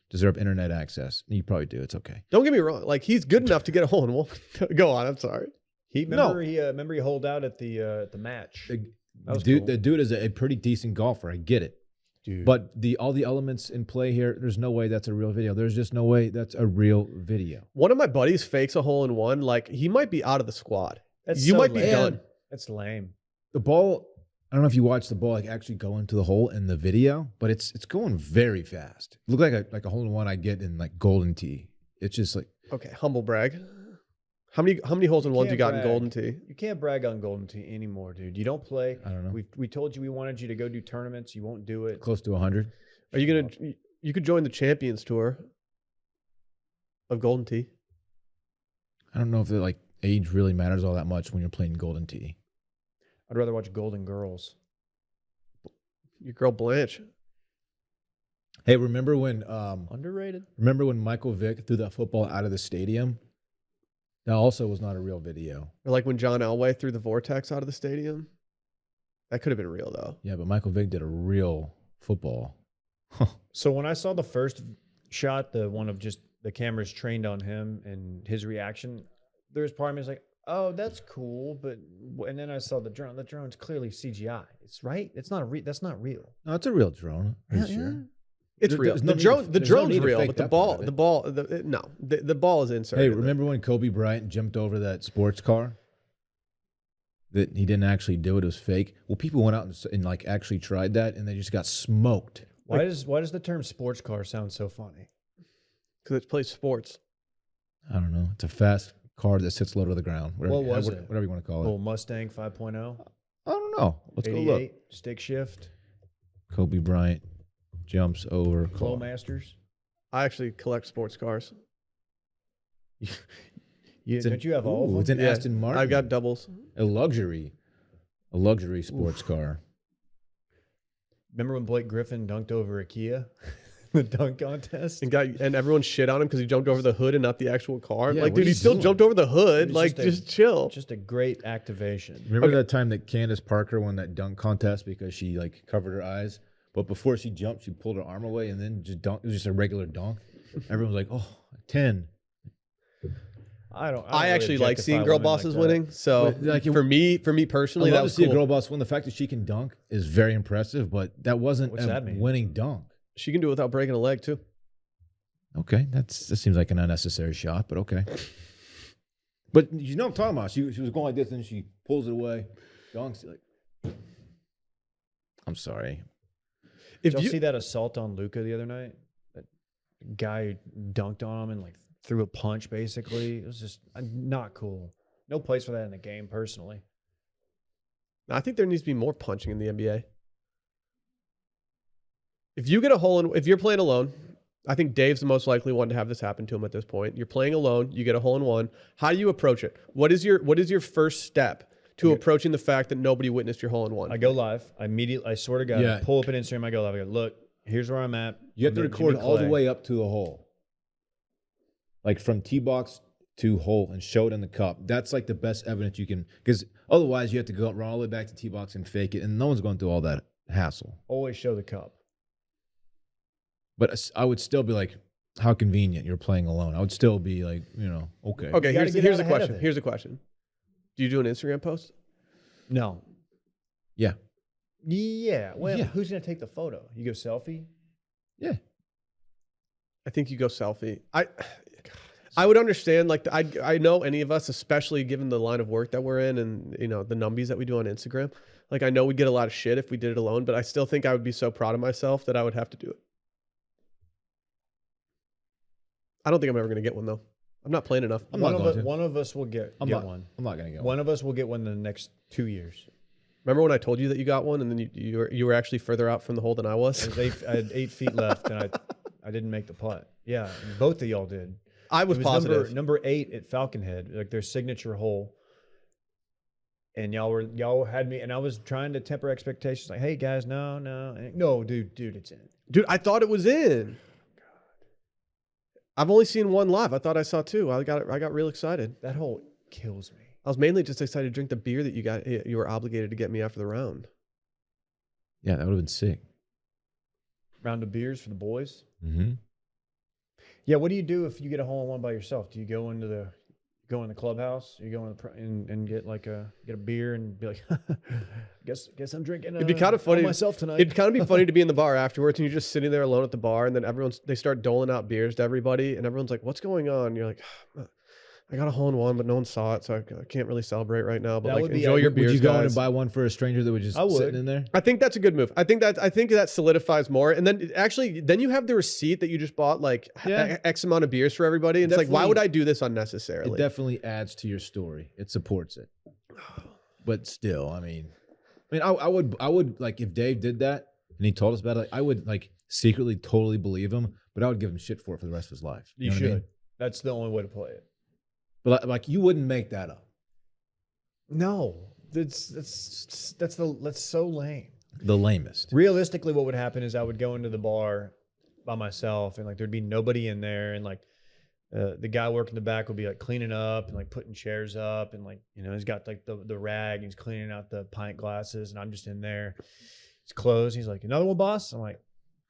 deserve internet access. You probably do. It's okay. Don't get me wrong. Like, he's good enough to get a hole in one. Go on. I'm sorry. Remember he holed out at the match. That was cool. The dude is a pretty decent golfer. I get it. Dude. But all the elements in play here, there's no way that's a real video. There's just no way that's a real video. One of my buddies fakes a hole in one. Like, he might be out of the squad. That's You so might be lame. done. That's lame. The ball, I don't know if you watched the ball like actually go into the hole in the video, but it's going very fast. It looked like a hole in one I get in like Golden Tee. it's just like, Okay, humble brag. How many holes in one do you can't got in brag. Golden Tee? You can't brag on Golden Tee anymore, dude. You don't play. I don't know, We told you we wanted you to go do tournaments. You won't do it. close to 100. Are you gonna? You could join the Champions Tour of Golden Tee. I don't know if like age really matters all that much when you're playing Golden Tee. I'd rather watch Golden Girls. Your girl Blanche. Hey, remember when Underrated. Michael Vick threw that football out of the stadium? That also was not a real video. Or like when John Elway threw the vortex out of the stadium. That could have been real though. Yeah, but Michael Vick did a real football. So when I saw the first shot, the one of just the cameras trained on him and his reaction, there's part of me was like, oh, that's cool, but and then I saw the drone. The drone's clearly CGI. It's right. It's not that's not real. No, it's a real drone. Are you sure? It's real. There's no The there's no drone's need to real, fake but that part of it. the ball is inserted. Hey, in remember when Kobe Bryant jumped over that sports car? That he didn't actually do it; it was fake. Well, people went out and like actually tried that, and they just got smoked. Why does the term sports car sound so funny? Because it plays sports. I don't know. It's a fast car that sits low to the ground. Whatever, What was it? Whatever you want to call it. Little Mustang 5.0, I don't know. Let's go look. 88, stick shift, Kobe Bryant jumps over car. Flowmasters. I actually collect sports cars. Don't you have all of them? It's an Yeah, Aston Martin. I've got doubles. a luxury sports car. Remember when Blake Griffin dunked over a Kia? The dunk contest? And everyone shit on him because he jumped over the hood and not the actual car. Yeah, like, what dude, are he you still doing? jumped over the hood. It's Like, just a- just chill. Just a great activation. Remember that time that Candace Parker won that dunk contest because she like covered her eyes, but before she jumped, she pulled her arm away and then just dunked. It was just a regular dunk. Everyone was like, "Oh, 10." I actually like seeing girl bosses winning. So But, like, for me personally, I that love was to see cool. a girl boss win. The fact that she can dunk is very impressive, but that wasn't What's a that mean? winning dunk. She can do it without breaking a leg too. Okay, that seems like an unnecessary shot, but okay. But you know what I'm talking about. She was going like this, and she pulls it away, dunks. Like, I'm sorry. If Did you you see that assault on Luca the other night? That guy dunked on him and like threw a punch. Basically, it was just not cool. No place for that in the game, personally. I think there needs to be more punching in the NBA. If you get a hole in, if you're playing alone, I think Dave's the most likely one to have this happen to him at this point. You're playing alone, you get a hole in one. How do you approach it? What is your first step to approaching the fact that nobody witnessed your hole in one? I go live. I swear to God, Yeah. I pull up an Instagram. I go live. I go, look, here's where I'm at. You have to I'm record Jimmy all the Clay. way up to the hole, like from tee box to hole, and show it in the cup. That's like the best evidence you can, because otherwise you have to go run all the way back to tee box and fake it, and no one's going through all that hassle. Always show the cup. But I would still be like, how convenient you're playing alone. I would still be like, okay. Okay, You gotta here's get the out ahead of question. it. Here's the question. Do you do an Instagram post? No. Yeah. Yeah. Well, Yeah. who's gonna take the photo? You go selfie. Yeah. I think you go selfie. I would understand, like, I know any of us, especially given the line of work that we're in and, the numbies that we do on Instagram, like, I know we'd get a lot of shit if we did it alone, but I still think I would be so proud of myself that I would have to do it. I don't think I'm ever going to get one, though. I'm not playing enough. I'm not going to. One of us will get one. I'm not going to get one. One of us will get one in the next 2 years. Remember when I told you that you got one and then you were actually further out from the hole than I was? I had 8 feet left and I didn't make the putt. Yeah, and both of y'all did. I was It positive. number 8 at Falconhead, like their signature hole. And y'all had me, and I was trying to temper expectations. Like, hey guys, no, dude, it's in. Dude, I thought it was in. I've only seen one live. I thought I saw 2. I got real excited. That hole kills me. I was mainly just excited to drink the beer that you were obligated to get me after the round. Yeah, that would have been sick. Round of beers for the boys. Mm-hmm. Yeah, what do you do if you get a hole in one by yourself? Do you go in the clubhouse? You go and get get a beer and be like, guess I'm drinking. It'd be kind of funny myself tonight. It'd kind of be funny to be in the bar afterwards and you're just sitting there alone at the bar and then they start doling out beers to everybody and everyone's like, "What's going on?" And you're like, I got a hole in one, but no one saw it, so I can't really celebrate right now. But That like, would be enjoy your Would beers, you go in guys. and buy one for a stranger that was just I would. sitting in there? I think that's a good move. I think that solidifies more. And then then you have the receipt that you just bought like Yeah. X amount of beers for everybody. And it's like, why would I do this unnecessarily? It definitely adds to your story. It supports it. But still, I mean, I would like if Dave did that and he told us about it, like, I would like secretly totally believe him, but I would give him shit for it for the rest of his life. You know should. what I mean? That's the only way to play it. But like you wouldn't make that up. No, that's so lame. The lamest. Realistically, what would happen is I would go into the bar by myself, and like there'd be nobody in there, and like the guy working the back would be like cleaning up and like putting chairs up, and like he's got like the rag, and he's cleaning out the pint glasses, and I'm just in there. It's closed. He's like, "Another one, boss?" I'm like,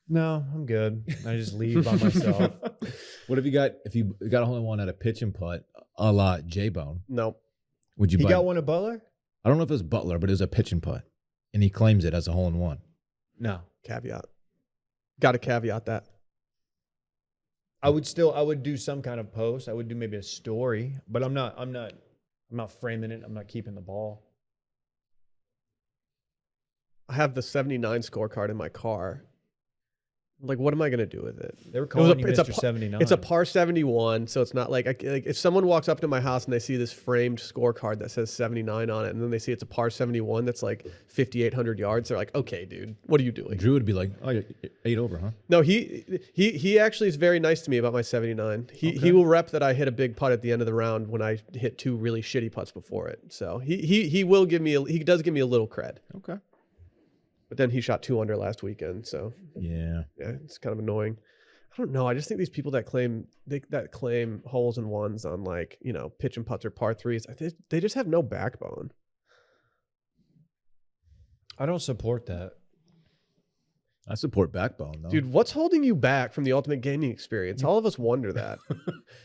"No, I'm good." And I just leave by myself. What if you got a hole in one at a pitch and putt a la J-Bone? Nope. Would you He buy got one at Butler? I don't know if it was Butler, but it was a pitch and putt. And he claims it as a hole in one. No. Caveat. Got to caveat that. I would do some kind of post. I would do maybe a story, but I'm not framing it. I'm not keeping the ball. I have the 79 scorecard in my car. Like, what am I going to do with it? They were calling you it's Mr. 79. It's a par 71, so it's not like if someone walks up to my house and they see this framed scorecard that says 79 on it, and then they see it's a par 71 that's like 5,800 yards, they're like, okay, dude, what are you doing? Drew would be like, "Oh, you're 8 over, huh?" No, he actually is very nice to me about my 79. He will rep that I hit a big putt at the end of the round when I hit 2 really shitty putts before it. So he will give me he does give me a little cred. Okay. But then he shot 2 under last weekend, so Yeah. it's kind of annoying. I don't know. I just think these people that claim holes in ones on like pitch and putts or par threes, they just have no backbone. I don't support that. I support backbone though. Dude, what's holding you back from the ultimate gaming experience? All of us wonder that.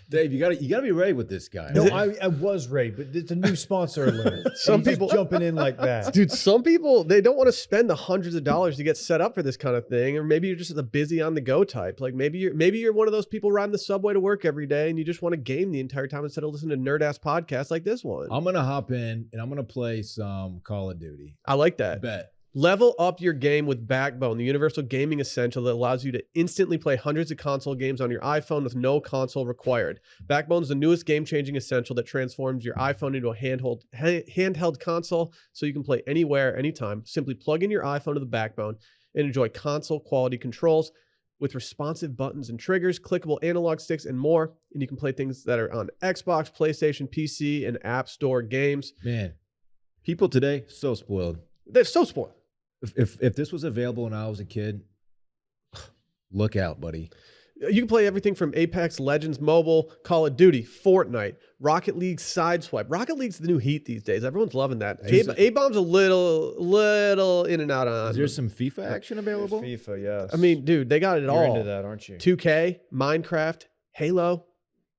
Dave, you gotta be ready with this guy. No, I was ready, but it's a new sponsor alert. Some people jumping in like that. Dude, some people, they don't want to spend the hundreds of dollars to get set up for this kind of thing. Or maybe you're just a busy on the go type. Like maybe you're one of those people riding the subway to work every day and you just want to game the entire time instead of listening to nerd ass podcasts like this one. I'm gonna hop in and I'm gonna play some Call of Duty. I like that. Bet. Level up your game with Backbone, the universal gaming essential that allows you to instantly play hundreds of console games on your iPhone with no console required. Backbone is the newest game-changing essential that transforms your iPhone into a handheld console so you can play anywhere, anytime. Simply plug in your iPhone to the Backbone and enjoy console-quality controls with responsive buttons and triggers, clickable analog sticks, and more. And you can play things that are on Xbox, PlayStation, PC, and App Store games. Man, people today so spoiled. They're so spoiled. If this was available when I was a kid, look out, buddy. You can play everything from Apex Legends Mobile, Call of Duty, Fortnite, Rocket League Sideswipe. Rocket League's the new heat these days. Everyone's loving that. A-Bomb's a little in and out on. Is there some FIFA action available? There's FIFA, yes. I mean, dude, they got it You're all. into that, aren't you? 2K, Minecraft, Halo.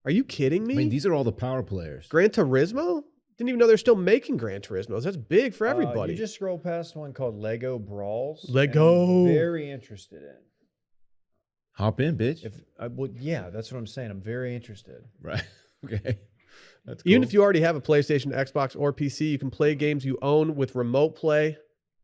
Are you kidding me? I mean, these are all the power players. Gran Turismo? Didn't even know they're still making Gran Turismos. That's big for everybody. You just scroll past one called Lego Brawls. Lego. I'm very interested in. Hop in, bitch. Yeah, that's what I'm saying. I'm very interested. Right. Okay. That's Even cool. if you already have a PlayStation, Xbox, or PC, you can play games you own with Remote Play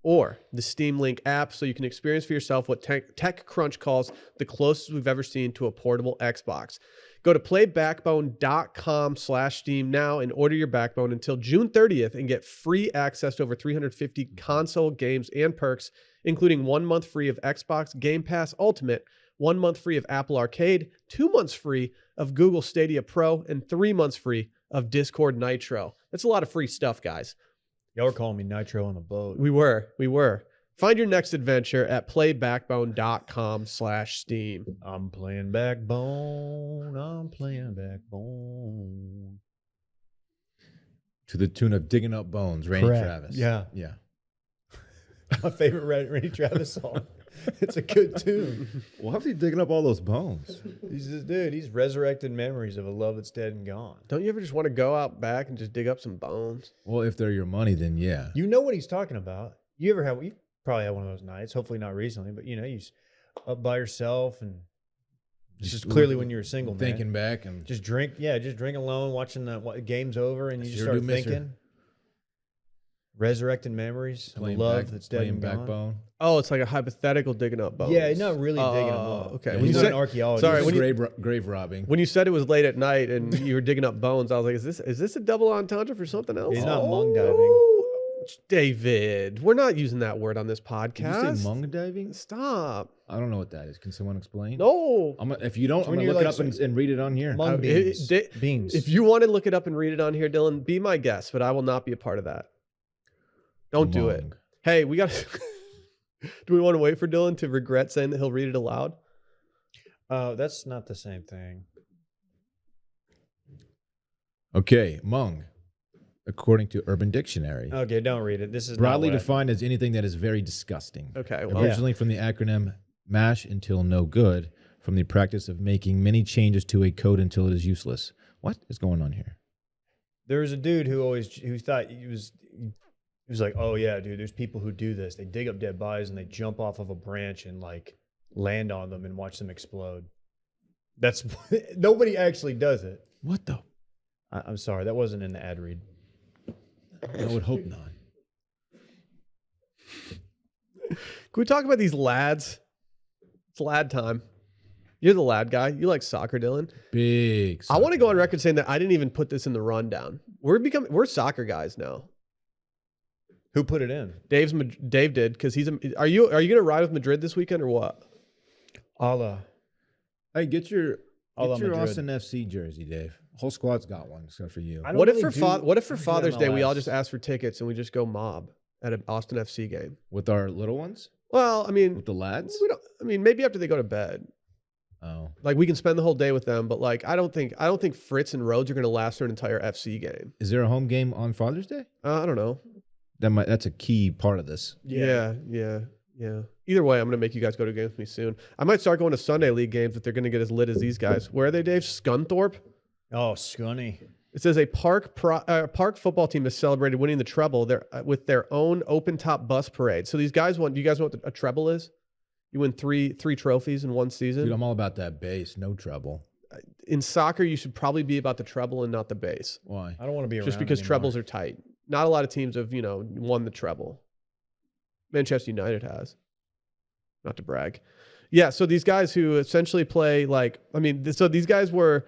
or the Steam Link app so you can experience for yourself what TechCrunch calls the closest we've ever seen to a portable Xbox. Go to playbackbone.com/Steam now and order your Backbone until June 30th and get free access to over 350 console games and perks, including 1 month free of Xbox Game Pass Ultimate, 1 month free of Apple Arcade, 2 months free of Google Stadia Pro, and 3 months free of Discord Nitro. That's a lot of free stuff, guys. Y'all were calling me Nitro on the boat. We were. Find your next adventure at playbackbone.com/Steam. I'm playing Backbone. I'm playing Backbone. To the tune of Digging Up Bones, Randy Correct. Travis. Yeah. Yeah. My favorite Randy Travis song. It's a good tune. Well, how's he digging up all those bones? He's this dude. He's resurrected memories of a love that's dead and gone. Don't you ever just want to go out back and just dig up some bones? Well, if they're your money, then yeah. You know what he's talking about. You probably had one of those nights, hopefully not recently, but you're up by yourself and This is clearly when you were single, man. Thinking back and Just drink. Yeah, just drink alone, watching the game's over, and you just sure start do miss her. thinking. Resurrecting memories of a playing love that's dead and gone. backbone. Oh, it's like a hypothetical digging up bones. Yeah, not really digging them up. Okay. Yeah, When you He's not said, an archaeologist. sorry, This when is you, grave robbing. when you said it was late at night and you were digging up bones, I was like, is this a double entendre for something else? He's not mung diving. David, we're not using that word on this Did you podcast. say mung diving? Stop. I don't know what that is. Can someone explain? No. If you don't, It's I'm when gonna you're look it like up and read it on here. Mung beans. Beans. If you want to look it up and read it on here, Dylan, be my guest, but I will not be a part of that. Don't do it. Mung. Hey, we got. Do we want to wait for Dylan to regret saying that he'll read it aloud? That's not the same thing. Okay, mung, according to Urban Dictionary, Okay, don't read it. This is broadly not what defined as anything that is very disgusting. Okay. Well, Originally from the acronym MASH until no good, from the practice of making many changes to a code until it is useless. What is going on here? There was a dude who thought he was like, oh yeah, dude, there's people who do this. They dig up dead bodies and they jump off of a branch and like land on them and watch them explode. That's nobody actually does it. What the? I'm sorry, that wasn't in the ad read. I would hope not. can we talk about these lads? It's lad time. You're the lad guy. You like soccer, Dylan. Big. I want to go on record saying that I didn't even put this in the rundown. We're soccer guys now. Who put it in? Dave did because are you gonna ride with Madrid this weekend or what? Allah. Hey, get your Madrid. Austin FC jersey, Dave. Whole squad's got one except for you. I don't What if really for do Father's Day we all MLS. just ask for tickets and we just go mob at an Austin FC game? With our little ones? Well, I mean, With the lads? we don't. I mean, maybe after they go to bed, Oh. like we can spend the whole day with them. But like, I don't think Fritz and Rhodes are gonna last through an entire FC game. Is there a home game on Father's Day? I don't know. That's a key part of this. Yeah. Either way, I'm gonna make you guys go to games with me soon. I might start going to Sunday league games if they're gonna get as lit as these guys. Where are they, Dave? Scunthorpe. Oh, Scunny. It says a park football team has celebrated winning the treble with their own open top bus parade. So these guys do you guys know what a treble is? You win three trophies in one season. Dude, I'm all about that base. No trouble. In soccer, you should probably be about the treble and not the base. Why? I don't want to be around Just because anymore. trebles are tight. Not a lot of teams have, won the treble. Manchester United has. Not to brag. Yeah, so these guys who essentially play so these guys were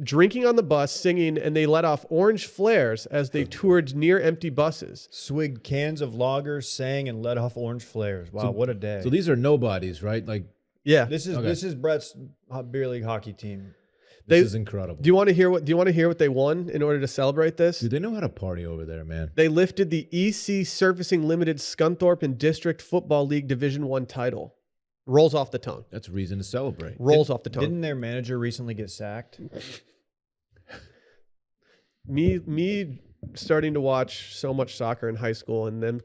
drinking on the bus, singing, and they let off orange flares as they toured near empty buses. Swigged cans of lager, sang, and let off orange flares. Wow, what a day. So these are nobodies, right? Like, Yeah. This is Brett's beer league hockey team. this is incredible. Do you want to hear what they won in order to celebrate this? Dude, they know how to party over there, man. They lifted the EC Surfacing Limited Scunthorpe and District Football League Division 1 title. Rolls off the tongue. That's reason to celebrate. Rolls off the tongue. Didn't their manager recently get sacked? Me starting to watch so much soccer in high school and then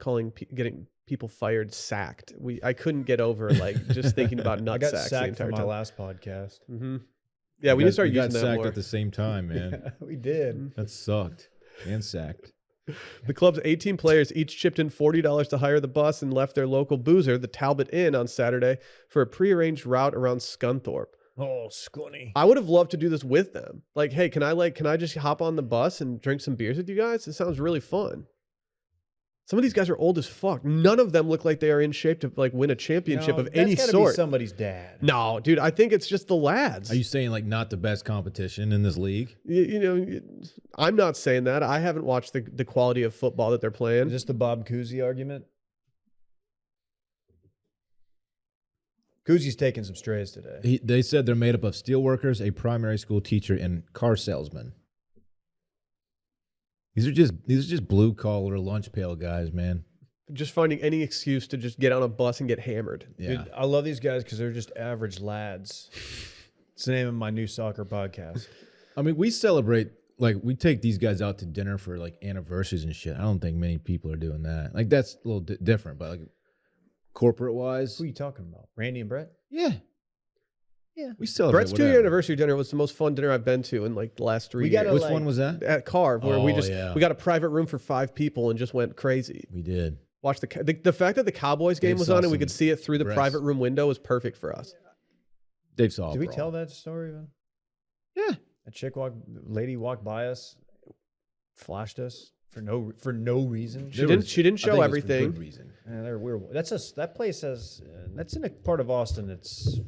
getting people fired sacked. I couldn't get over just thinking about I nut got sacks the sacked entire for my time. last podcast. Mm-hmm. Yeah, we need to start You got using that sacked more. at the same time, man. Yeah, we did. That sucked. And sacked. The club's 18 players each chipped in $40 to hire the bus and left their local boozer, the Talbot Inn, on Saturday for a prearranged route around Scunthorpe. Oh, Scunny. I would have loved to do this with them. Like, hey, can I just hop on the bus and drink some beers with you guys? It sounds really fun. Some of these guys are old as fuck. None of them look like they are in shape to win a championship of any That's gotta sort. be somebody's dad. No, dude, I think it's just the lads. Are you saying not the best competition in this league? I'm not saying that. I haven't watched the quality of football that they're playing. Is this the Bob Cousy argument? Cousy's taking some strays today. They said they're made up of steelworkers, a primary school teacher, and car salesman. These are just blue collar lunch pail guys, man. Just finding any excuse to just get on a bus and get hammered. Yeah. Dude, I love these guys because they're just average lads. It's the name of my new soccer podcast. I mean, we celebrate, we take these guys out to dinner for anniversaries and shit. I don't think many people are doing that. That's a little different, but corporate wise. Who are you talking about? Randy and Brett? Yeah. We celebrate. Brett's 2-year anniversary dinner was the most fun dinner I've been to in the last 3 years. Which one was that? At Carve, where we yeah. got a private room for 5 people and just went crazy. We did. Watch the fact that the Cowboys game Dave was saw on and we some could see it through the breasts. private room window was perfect for us. Dave saw. Did we tell that story? Man? Yeah. Lady walked by us, flashed us for no reason. She didn't show everything. Good reason. That place has that's in a part of Austin that's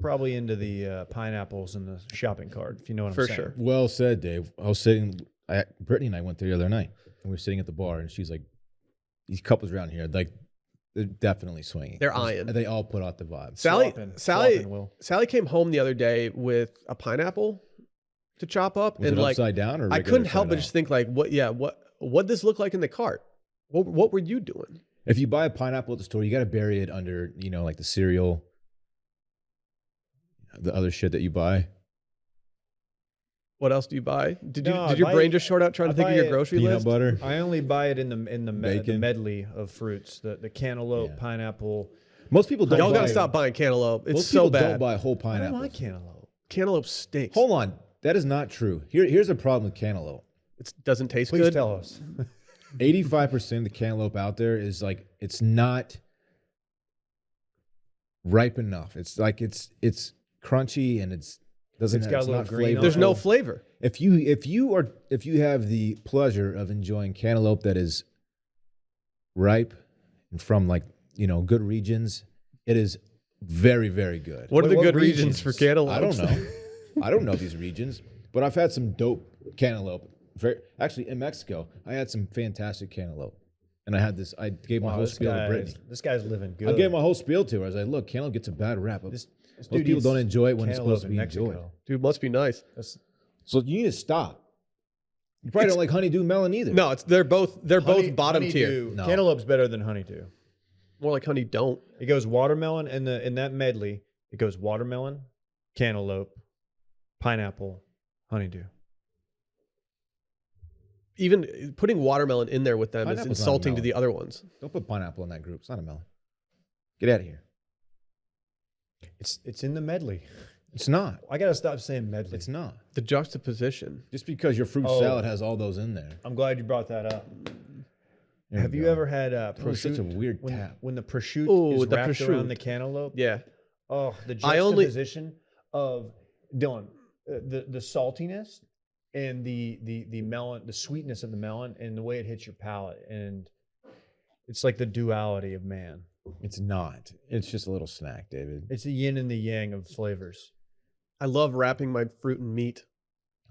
probably into the pineapples in the shopping cart, if you know what I'm saying. For sure. Well said, Dave. Brittany and I went there the other night, and we were sitting at the bar, and she's like, "These couples around here, like, they're definitely swinging. They're eyeing. And they all put out the vibe." Sally came home the other day with a pineapple to chop up, Was and it like upside down or I regular couldn't help upside but down? just think like, what this look like in the cart? What were you doing? If you buy a pineapple at the store, you got to bury it under, like the cereal, the other shit that you buy. What else do you buy? Did No, your brain just short out trying to think of your buy grocery Peanut list? butter. I only buy it in the Bacon. medley of fruits, the cantaloupe, Yeah. pineapple. Most people don't Y'all buy gotta stop buying cantaloupe. It's Most so people bad. don't buy whole I pineapples. don't like cantaloupe. Cantaloupe stinks. Hold on. That is not true. Here's a problem with cantaloupe. It doesn't taste Please good. tell us. 85% of the cantaloupe out there is like, it's not ripe enough. It's like it's crunchy and it's got a little not green on There's it. no flavor. If you have the pleasure of enjoying cantaloupe that is ripe and from like, good regions, it is very, very good. What are the What good regions for regions? cantaloupe? I don't know. I don't know these regions, but I've had some dope cantaloupe. Actually, in Mexico, I had some fantastic cantaloupe. And I gave my whole spiel to Brittany. This guy's living good. I gave my whole spiel to her. I was like, look, cantaloupe gets a bad rap. This Most dude people eats don't enjoy it when it's cantaloupe supposed to in be Mexico. enjoyed. Dude, must be nice. So you need to stop. You probably don't like honeydew melon either. No, they're both bottom tier. Honeydew. No. Cantaloupe's better than honeydew. More like honey don't. It goes watermelon in that medley. It goes watermelon, cantaloupe, pineapple, honeydew. Even putting watermelon in there with them is Pineapple's not a insulting to melon. the other ones. Don't put pineapple in that group. It's not a melon. Get out of here. It's in the medley. It's not. I gotta stop saying medley. It's not. The juxtaposition. Just because your fruit Oh. salad has all those in there. I'm glad you brought that up. There Have you go. ever had That was such a weird when, tap. when the prosciutto Ooh, is the wrapped around prosciutto. the cantaloupe? Yeah. Oh, the I only- juxtaposition of Dylan, the saltiness and the melon, the sweetness of the melon, and the way it hits your palate, and it's like the duality of man. It's not. It's just a little snack, David. It's the yin and the yang of flavors. I love wrapping my fruit in meat.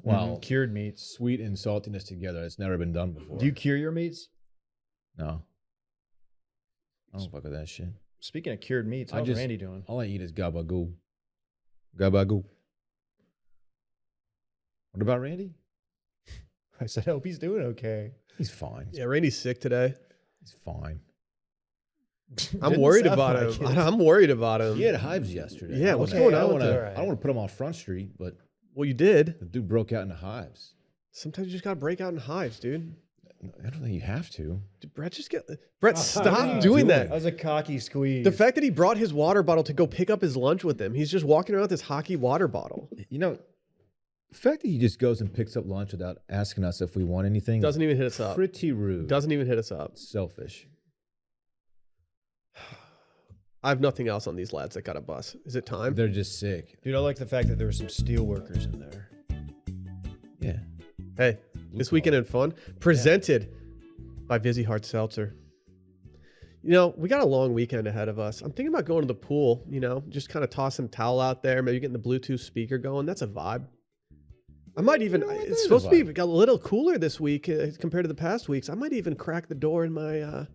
Wow. Cured meats. Sweet and saltiness together. It's never been done before. Do you cure your meats? No. I don't fuck with that shit. Speaking of cured meats, I how's just- Randy doing? All I eat is gabagoo. Gabagoo. What about Randy? I said, I hope he's doing okay. He's fine. Yeah, Randy's sick today. He's fine. I'm Didn't worried sound about like him. it. I'm worried about him. He had hives yesterday. Yeah, I don't what's wanna- going on I don't with wanna- that? I don't want to put him on Front Street, but Well, you did. the dude broke out into hives. Sometimes you just gotta break out in hives, dude. I don't think you have to. Dude, Brett, What are stop you doing That that. was a cocky squeeze. The fact that he brought his water bottle to go pick up his lunch with him, he's just walking around with this hockey water bottle. The fact that he just goes and picks up lunch without asking us if we want anything Doesn't even hit us up. pretty rude. Doesn't even hit us up. Selfish. I have nothing else on these lads that got a bus. Is it time? They're just sick. Dude, I like the fact that there were some steel workers in there. Yeah. Hey, this weekend in fun, presented by Vizzy Hard Seltzer. We got a long weekend ahead of us. I'm thinking about going to the pool, just kind of toss some towel out there, maybe getting the Bluetooth speaker going. That's a vibe. I might even, it's supposed to be a little cooler this week compared to the past weeks. I might even crack the door in my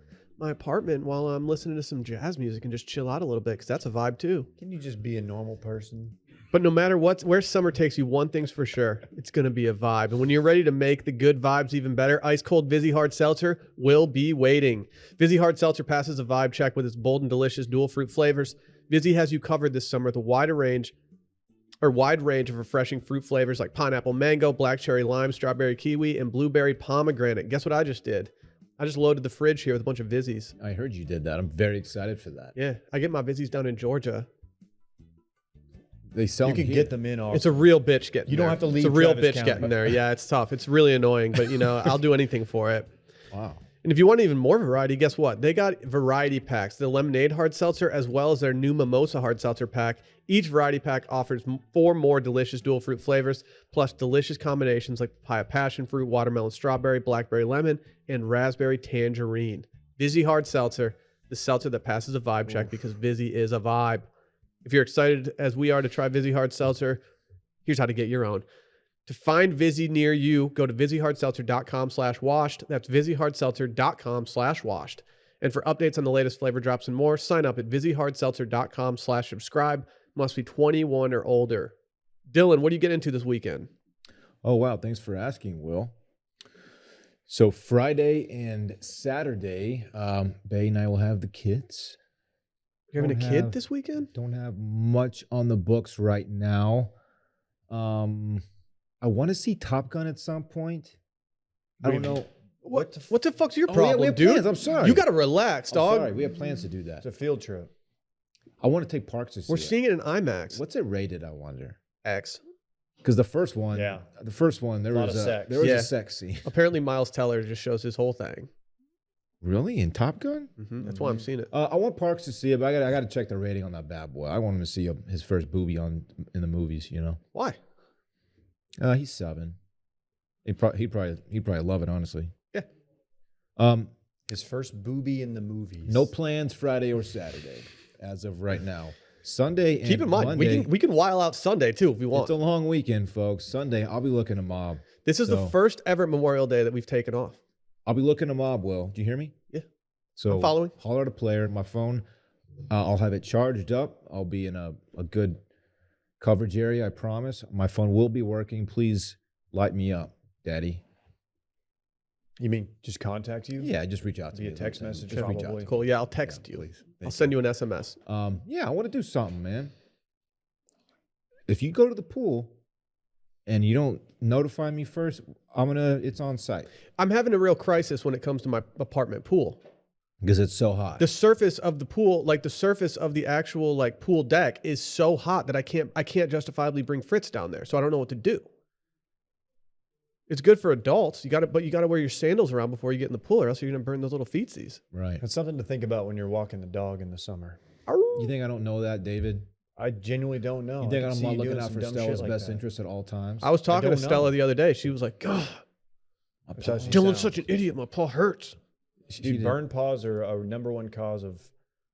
apartment while I'm listening to some jazz music and just chill out a little bit, because that's a vibe too. Can you just be a normal person? But no matter where summer takes you, one thing's for sure. It's going to be a vibe. And when you're ready to make the good vibes even better, ice cold Vizzy Hard Seltzer will be waiting. Vizzy Hard Seltzer passes a vibe check with its bold and delicious dual fruit flavors. Vizzy has you covered this summer with a wide range of refreshing fruit flavors like pineapple mango, black cherry lime, strawberry kiwi, and blueberry pomegranate. Guess what I just did? I just loaded the fridge here with a bunch of Vizzies. I heard you did that. I'm very excited for that. Yeah, I get my Vizzies down in Georgia. They sell You them can here. get them in. It's a real bitch getting You don't there. have to leave It's a real Travis bitch County. getting there. Yeah, it's tough. It's really annoying, but I'll do anything for it. Wow. And if you want even more variety, guess what? They got variety packs, the lemonade hard seltzer, as well as their new mimosa hard seltzer pack. Each variety pack offers 4 more delicious dual fruit flavors, plus delicious combinations like papaya passion fruit, watermelon strawberry, blackberry lemon, and raspberry tangerine. Vizzy hard seltzer, the seltzer that passes a vibe check because Vizzy is a vibe. If you're excited as we are to try Vizzy hard seltzer, here's how to get your own. To find Vizzy near you, go to VizzyHardSeltzer.com/washed. That's VizzyHardSeltzer.com/washed. And for updates on the latest flavor drops and more, sign up at VizzyHardSeltzer.com/subscribe. Must be 21 or older. Dylan, what are you getting into this weekend? Oh, wow. Thanks for asking, Will. So Friday and Saturday, Bay and I will have the kids. You're having a kid this weekend? Don't have much on the books right now. I want to see Top Gun at some point. I don't know. What the fuck's your Oh, problem, yeah, we have dude? plans. I'm sorry. You got to relax, dog. Sorry, we have plans to do that. It's a field trip. I want to take Parks to see We're it. seeing it in IMAX. What's it rated, I wonder? X. Because the first one, there Lot was of sex. there was Yeah. a sex scene. Apparently, Miles Teller just shows his whole thing. Really? In Top Gun? That's why I'm seeing it. I want Parks to see it, but I got to check the rating on that bad boy. I want him to see his first boobie in the movies. You know? Why? He's 7. He'd probably love it, honestly. Yeah. His first booby in the movies. No plans Friday or Saturday as of right now. Sunday and Keep in mind, Monday, we can while out Sunday too if we want. it's a long weekend, folks. Sunday, I'll be looking to mob. This is the So- first ever Memorial Day that we've taken off. I'll be looking to mob, Will. Do you hear me? Yeah. So I'm following. Holler at a player. My phone, I'll have it charged up. I'll be in a good coverage area, I promise. My phone will be working. Please light me up, Daddy. You mean just contact you? Yeah, just reach out to me. Via text message, Just reach out. probably. Cool. Yeah, I'll text you. Please. I'll send you an SMS. Yeah, I want to do something, man. If you go to the pool and you don't notify me first, it's on site. I'm having a real crisis when it comes to my apartment pool. Because it's so hot. The surface of the pool, like the surface of the actual like pool deck, is so hot that I can't justifiably bring Fritz down there. So I don't know what to do. It's good for adults. But you gotta wear your sandals around before you get in the pool, or else you're gonna burn those little feetsies. Right. That's something to think about when you're walking the dog in the summer. You think I don't know that, David? I genuinely don't know. You think I can I'm see not you looking doing out some for dumb shit Stella's like best that. interest at all times? I was talking to don't Stella know. the other day. She was like, God, That's how she Dylan's sounds. such an idiot. My paw hurts. Dude, burn paws are a number one cause of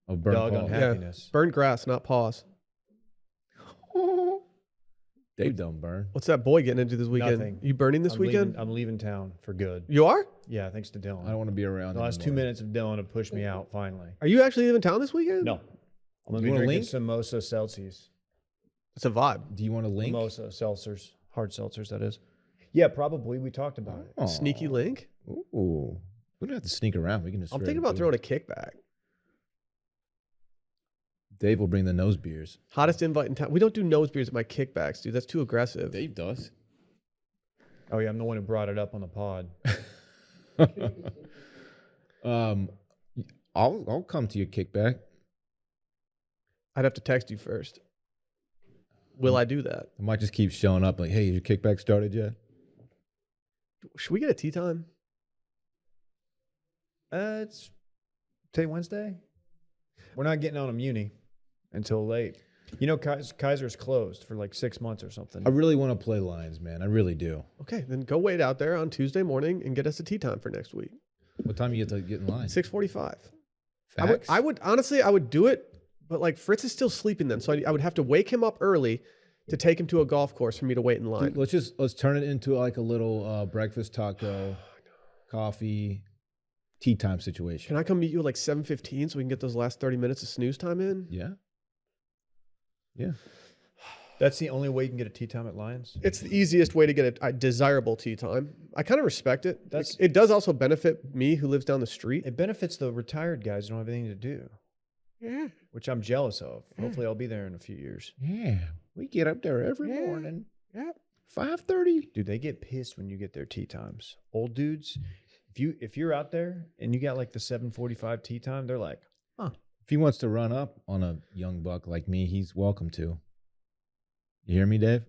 burn dog paw. unhappiness. Burn grass, not paws. Dave don't burn. What's that boy getting into this weekend? Nothing. You burning this weekend? I'm leaving town for good. You are? Yeah, thanks to Dylan. I don't want to be around The last 2 anymore. minutes of Dylan have pushed me out finally. Are you actually leaving town this weekend? No. I'm going to You be wanna drinking link? some Mimosa Celsius. It's a vibe. Do you want to link? Mimosa seltzers. Hard seltzers, that is. Yeah, probably. We talked about it. Aw. Sneaky link. Ooh. We don't have to sneak around. We can just. I'm straight thinking about do throwing it. a kickback. Dave will bring the nose beers. Hottest invite in town. We don't do nose beers at my kickbacks, dude. That's too aggressive. Dave does. Oh, yeah, I'm the one who brought it up on the pod. I'll come to your kickback. I'd have to text you first. Will I do that? I might just keep showing up like, hey, your kickback started yet? Should we get a tea time? It's today Wednesday. We're not getting on a muni until late. You know, Kaiser's closed for like 6 months or something. I really want to play Lions, man. I really do. Okay, then go wait out there on Tuesday morning and get us a tea time for next week. What time you get to get in line? 6:45. Facts? I would honestly, I would do it, but like Fritz is still sleeping then, so I would have to wake him up early to take him to a golf course for me to wait in line. Dude, let's turn it into like a little breakfast taco, coffee, tea time situation. Can I come meet you at like 7:15 so we can get those last 30 minutes of snooze time in? Yeah. Yeah. That's the only way you can get a tea time at Lions? It's the easiest way to get a desirable tea time. I kind of respect it. That's- It does also benefit me who lives down the street. It benefits the retired guys who don't have anything to do, Yeah. which I'm jealous of. Hopefully I'll be there in a few years. Yeah. We get up there every Yeah. morning. Yeah. 5:30. Dude, they get pissed when you get their tea times. Old dudes, if you're out there and you got like the 7:45 tea time, they're like, If he wants to run up on a young buck like me, he's welcome to. You hear me, Dave?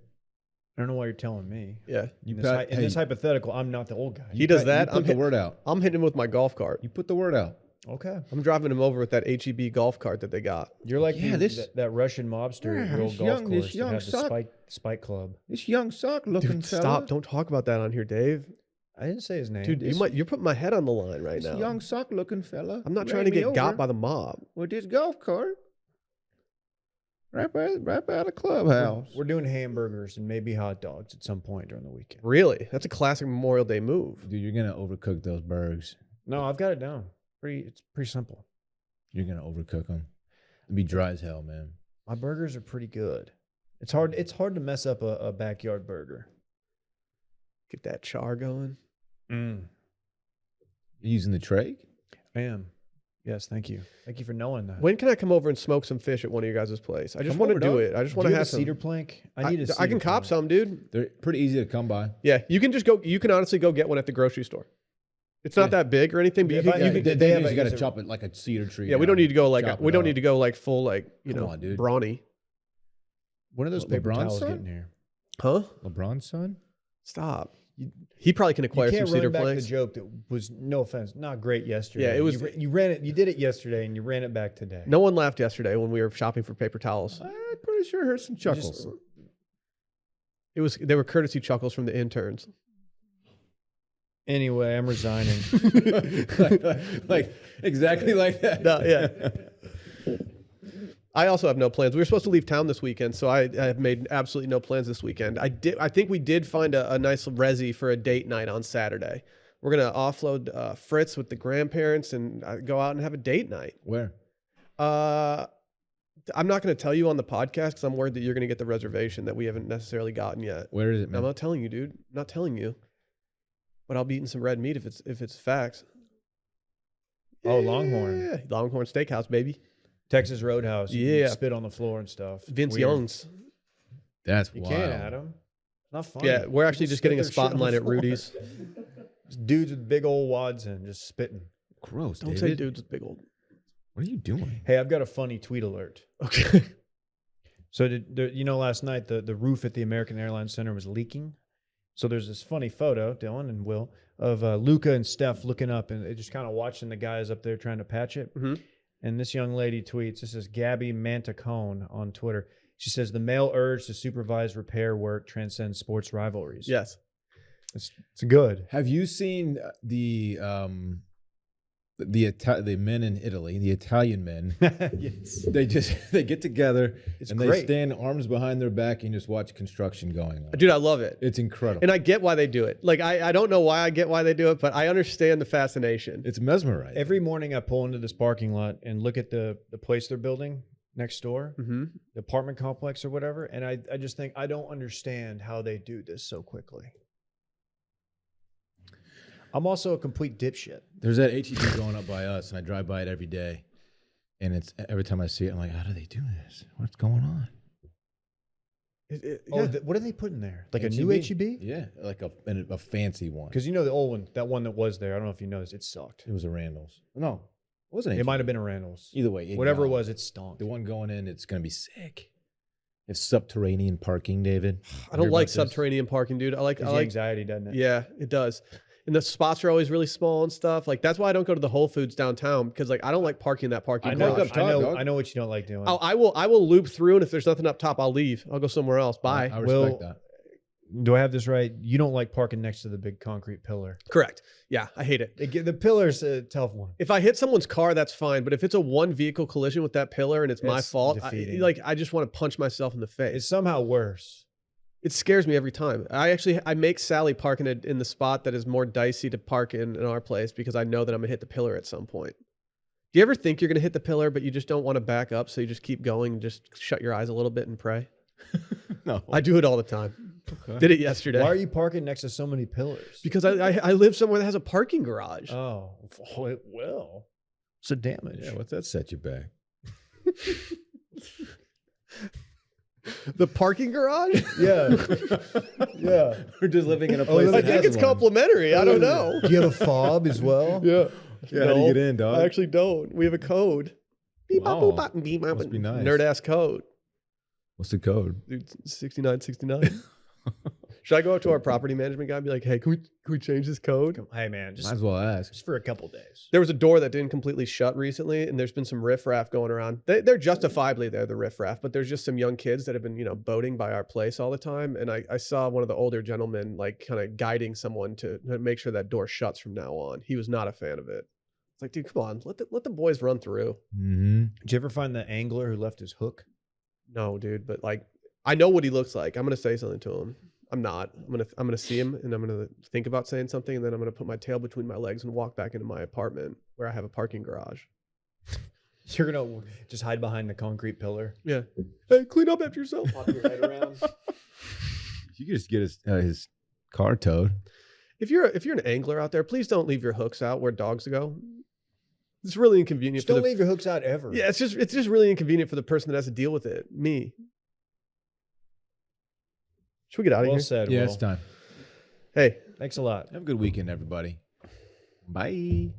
I don't know why you're telling me. Yeah. You In this hypothetical, I'm not the old guy. He does that. You put the word out. I'm hitting him with my golf cart. You put the word out. Okay. I'm driving him over with that HEB golf cart that they got. You're like Yeah, that Russian mobster at your old golf course that had the spike club. This young sock looking Dude, fella. stop. Don't talk about that on here, Dave. I didn't say his name. Dude, you're putting my head on the line right This now. young sock looking fella. I'm not trying to get got by the mob. with this golf cart. Right by the clubhouse. We're doing hamburgers and maybe hot dogs at some point during the weekend. Really? That's a classic Memorial Day move. Dude, you're gonna overcook those burgers. No, I've got it down. It's pretty simple. You're gonna overcook them. It'd be dry as hell, man. My burgers are pretty good. It's hard to mess up a backyard burger. Get that char going. Mm. You using the tray? I am. Yes, thank you. Thank you for knowing that. When can I come over and smoke some fish at one of your guys' place? I just Come want to over, do dog. it. I just Do want you to have have a cedar some. plank? I need a I can cedar cop plank. some, dude. They're pretty easy to come by. Yeah, you can just go. You can honestly go get one at the grocery store. It's not that big or anything, but Yeah, you but can. you You they have you a- got to is it- chop it like a cedar tree. yeah, we don't need to go like Chop we it don't up. need to go like full like Come on, dude. brawny. When are those paper LeBron's towels son? getting here? Huh? LeBron's son? Stop. He probably can You acquire some can't cedar run back planks. the joke that was, no offense, not great yesterday. Yeah, it was- You ran it. You did it yesterday, and you ran it back today. No one laughed yesterday when we were shopping for paper towels. I'm pretty sure I heard some chuckles. They were courtesy chuckles from the interns. Anyway, I'm resigning. like exactly like that. No, yeah. I also have no plans. We were supposed to leave town this weekend, so I have made absolutely no plans this weekend. I think we did find a nice resi for a date night on Saturday. We're gonna offload Fritz with the grandparents and go out and have a date night. Where? I'm not gonna tell you on the podcast because I'm worried that you're gonna get the reservation that we haven't necessarily gotten yet. Where is it, I'm man? not telling you, dude. I'm not telling you. But I'll be eating some red meat if it's facts. Oh, Longhorn. Yeah, Longhorn Steakhouse, baby. Texas Roadhouse. You Yeah. can spit on the floor and stuff. Vince Weird. Young's. That's You wild. can't, Adam. It's not funny. Yeah, we're actually People just spit getting a their spot shit in on line the at floor. Rudy's. Just dudes with big old wads in, just spitting. Gross, Don't David. say dudes with big old. What are you doing? Hey, I've got a funny tweet alert. Okay. So, last night the roof at the American Airlines Center was leaking. So there's this funny photo, Dylan and Will, of Luca and Steph looking up and they just kind of watching the guys up there trying to patch it. Mhm. And this young lady tweets, this is Gabby Mantacone on Twitter. She says, the male urge to supervise repair work transcends sports rivalries. Yes. It's good. Have you seen the men in Italy, the Italian men? Yes. They get together It's and great. they stand arms behind their back and just watch construction going on. Dude, I love it. It's incredible. And I get why they do it. Like, I don't know why I get why they do it, but I understand the fascination. It's mesmerizing. Every morning I pull into this parking lot and look at the place they're building next door, Mm-hmm. the apartment complex or whatever. And I just think, I don't understand how they do this so quickly. I'm also a complete dipshit. There's that HEB going up by us, and I drive by it every day. And it's every time I see it, I'm like, how do they do this? What's going on? Oh, Yeah. what are they putting there? Like a new HEB? HEB? Yeah, like a fancy one. Because you know the old one, that one that was there. I don't know if you noticed, it sucked. It was a Randall's. No, it wasn't. It might have been a Randall's. Either way, Whatever it gone. was, it stunk. The one going in, it's gonna be sick. It's subterranean parking, David. I don't Hear like about this? subterranean parking, dude. I Gives you like anxiety, doesn't it? Yeah, it does. And the spots are always really small and stuff. Like, that's why I don't go to the Whole Foods downtown because, like, I don't like parking in that parking I know, garage. up top, dog. I know what you don't like doing. I will loop through, and if there's nothing up top, I'll leave. I'll go somewhere else. Bye. I respect Will- that. Do I have this right? You don't like parking next to the big concrete pillar. Correct. Yeah, I hate it. The pillar's a tough one. If I hit someone's car, that's fine. But if it's a one vehicle collision with that pillar and it's my It's fault, defeating. I just want to punch myself in the face. It's somehow worse. It scares me every time. I make Sally park in the spot that is more dicey to park in our place because I know that I'm gonna hit the pillar at some point. Do you ever think you're gonna hit the pillar, but you just don't want to back up, so you just keep going and just shut your eyes a little bit and pray? No, I do it all the time. Okay. Did it yesterday. Why are you parking next to so many pillars? Because I live somewhere that has a parking garage. Oh, it will. It's a damage. Yeah, what's that set you back? The parking garage? Yeah. Yeah. We're just living in a Oh, place. I that think has it's one. complimentary. I don't know. Do you have a fob as well? Yeah. Yeah, how do you get in, dog? I actually don't. We have a code. Beep, bop, boop, Wow. bop, beep, bop. Must be nice. Nerd ass code. What's the code? Dude, 6969. Should I go up to our property management guy and be like, hey, can we change this code? Hey man, Might just as well ask. for a couple days. There was a door that didn't completely shut recently, and there's been some riffraff going around. They're justifiably there, the riffraff, but there's just some young kids that have been, boating by our place all the time. And I saw one of the older gentlemen like kind of guiding someone to make sure that door shuts from now on. He was not a fan of it. It's like, dude, come on, let the boys run through. Mm-hmm. Did you ever find the angler who left his hook? No, dude, but like I know what he looks like. I'm gonna say something to him. I'm not. I'm gonna see him and I'm gonna think about saying something, and then I'm gonna put my tail between my legs and walk back into my apartment where I have a parking garage. You're gonna just hide behind the concrete pillar. Yeah. Hey, clean up after yourself. Pop your head around. You could just get his car towed. If you're an angler out there, please don't leave your hooks out where dogs go. It's really inconvenient. Just don't leave your hooks out ever. Yeah, it's just really inconvenient for the person that has to deal with it. Me. Should we get out of Well here? said. Yeah, Will. it's time. Hey. Thanks a lot. Have a good weekend, everybody. Bye.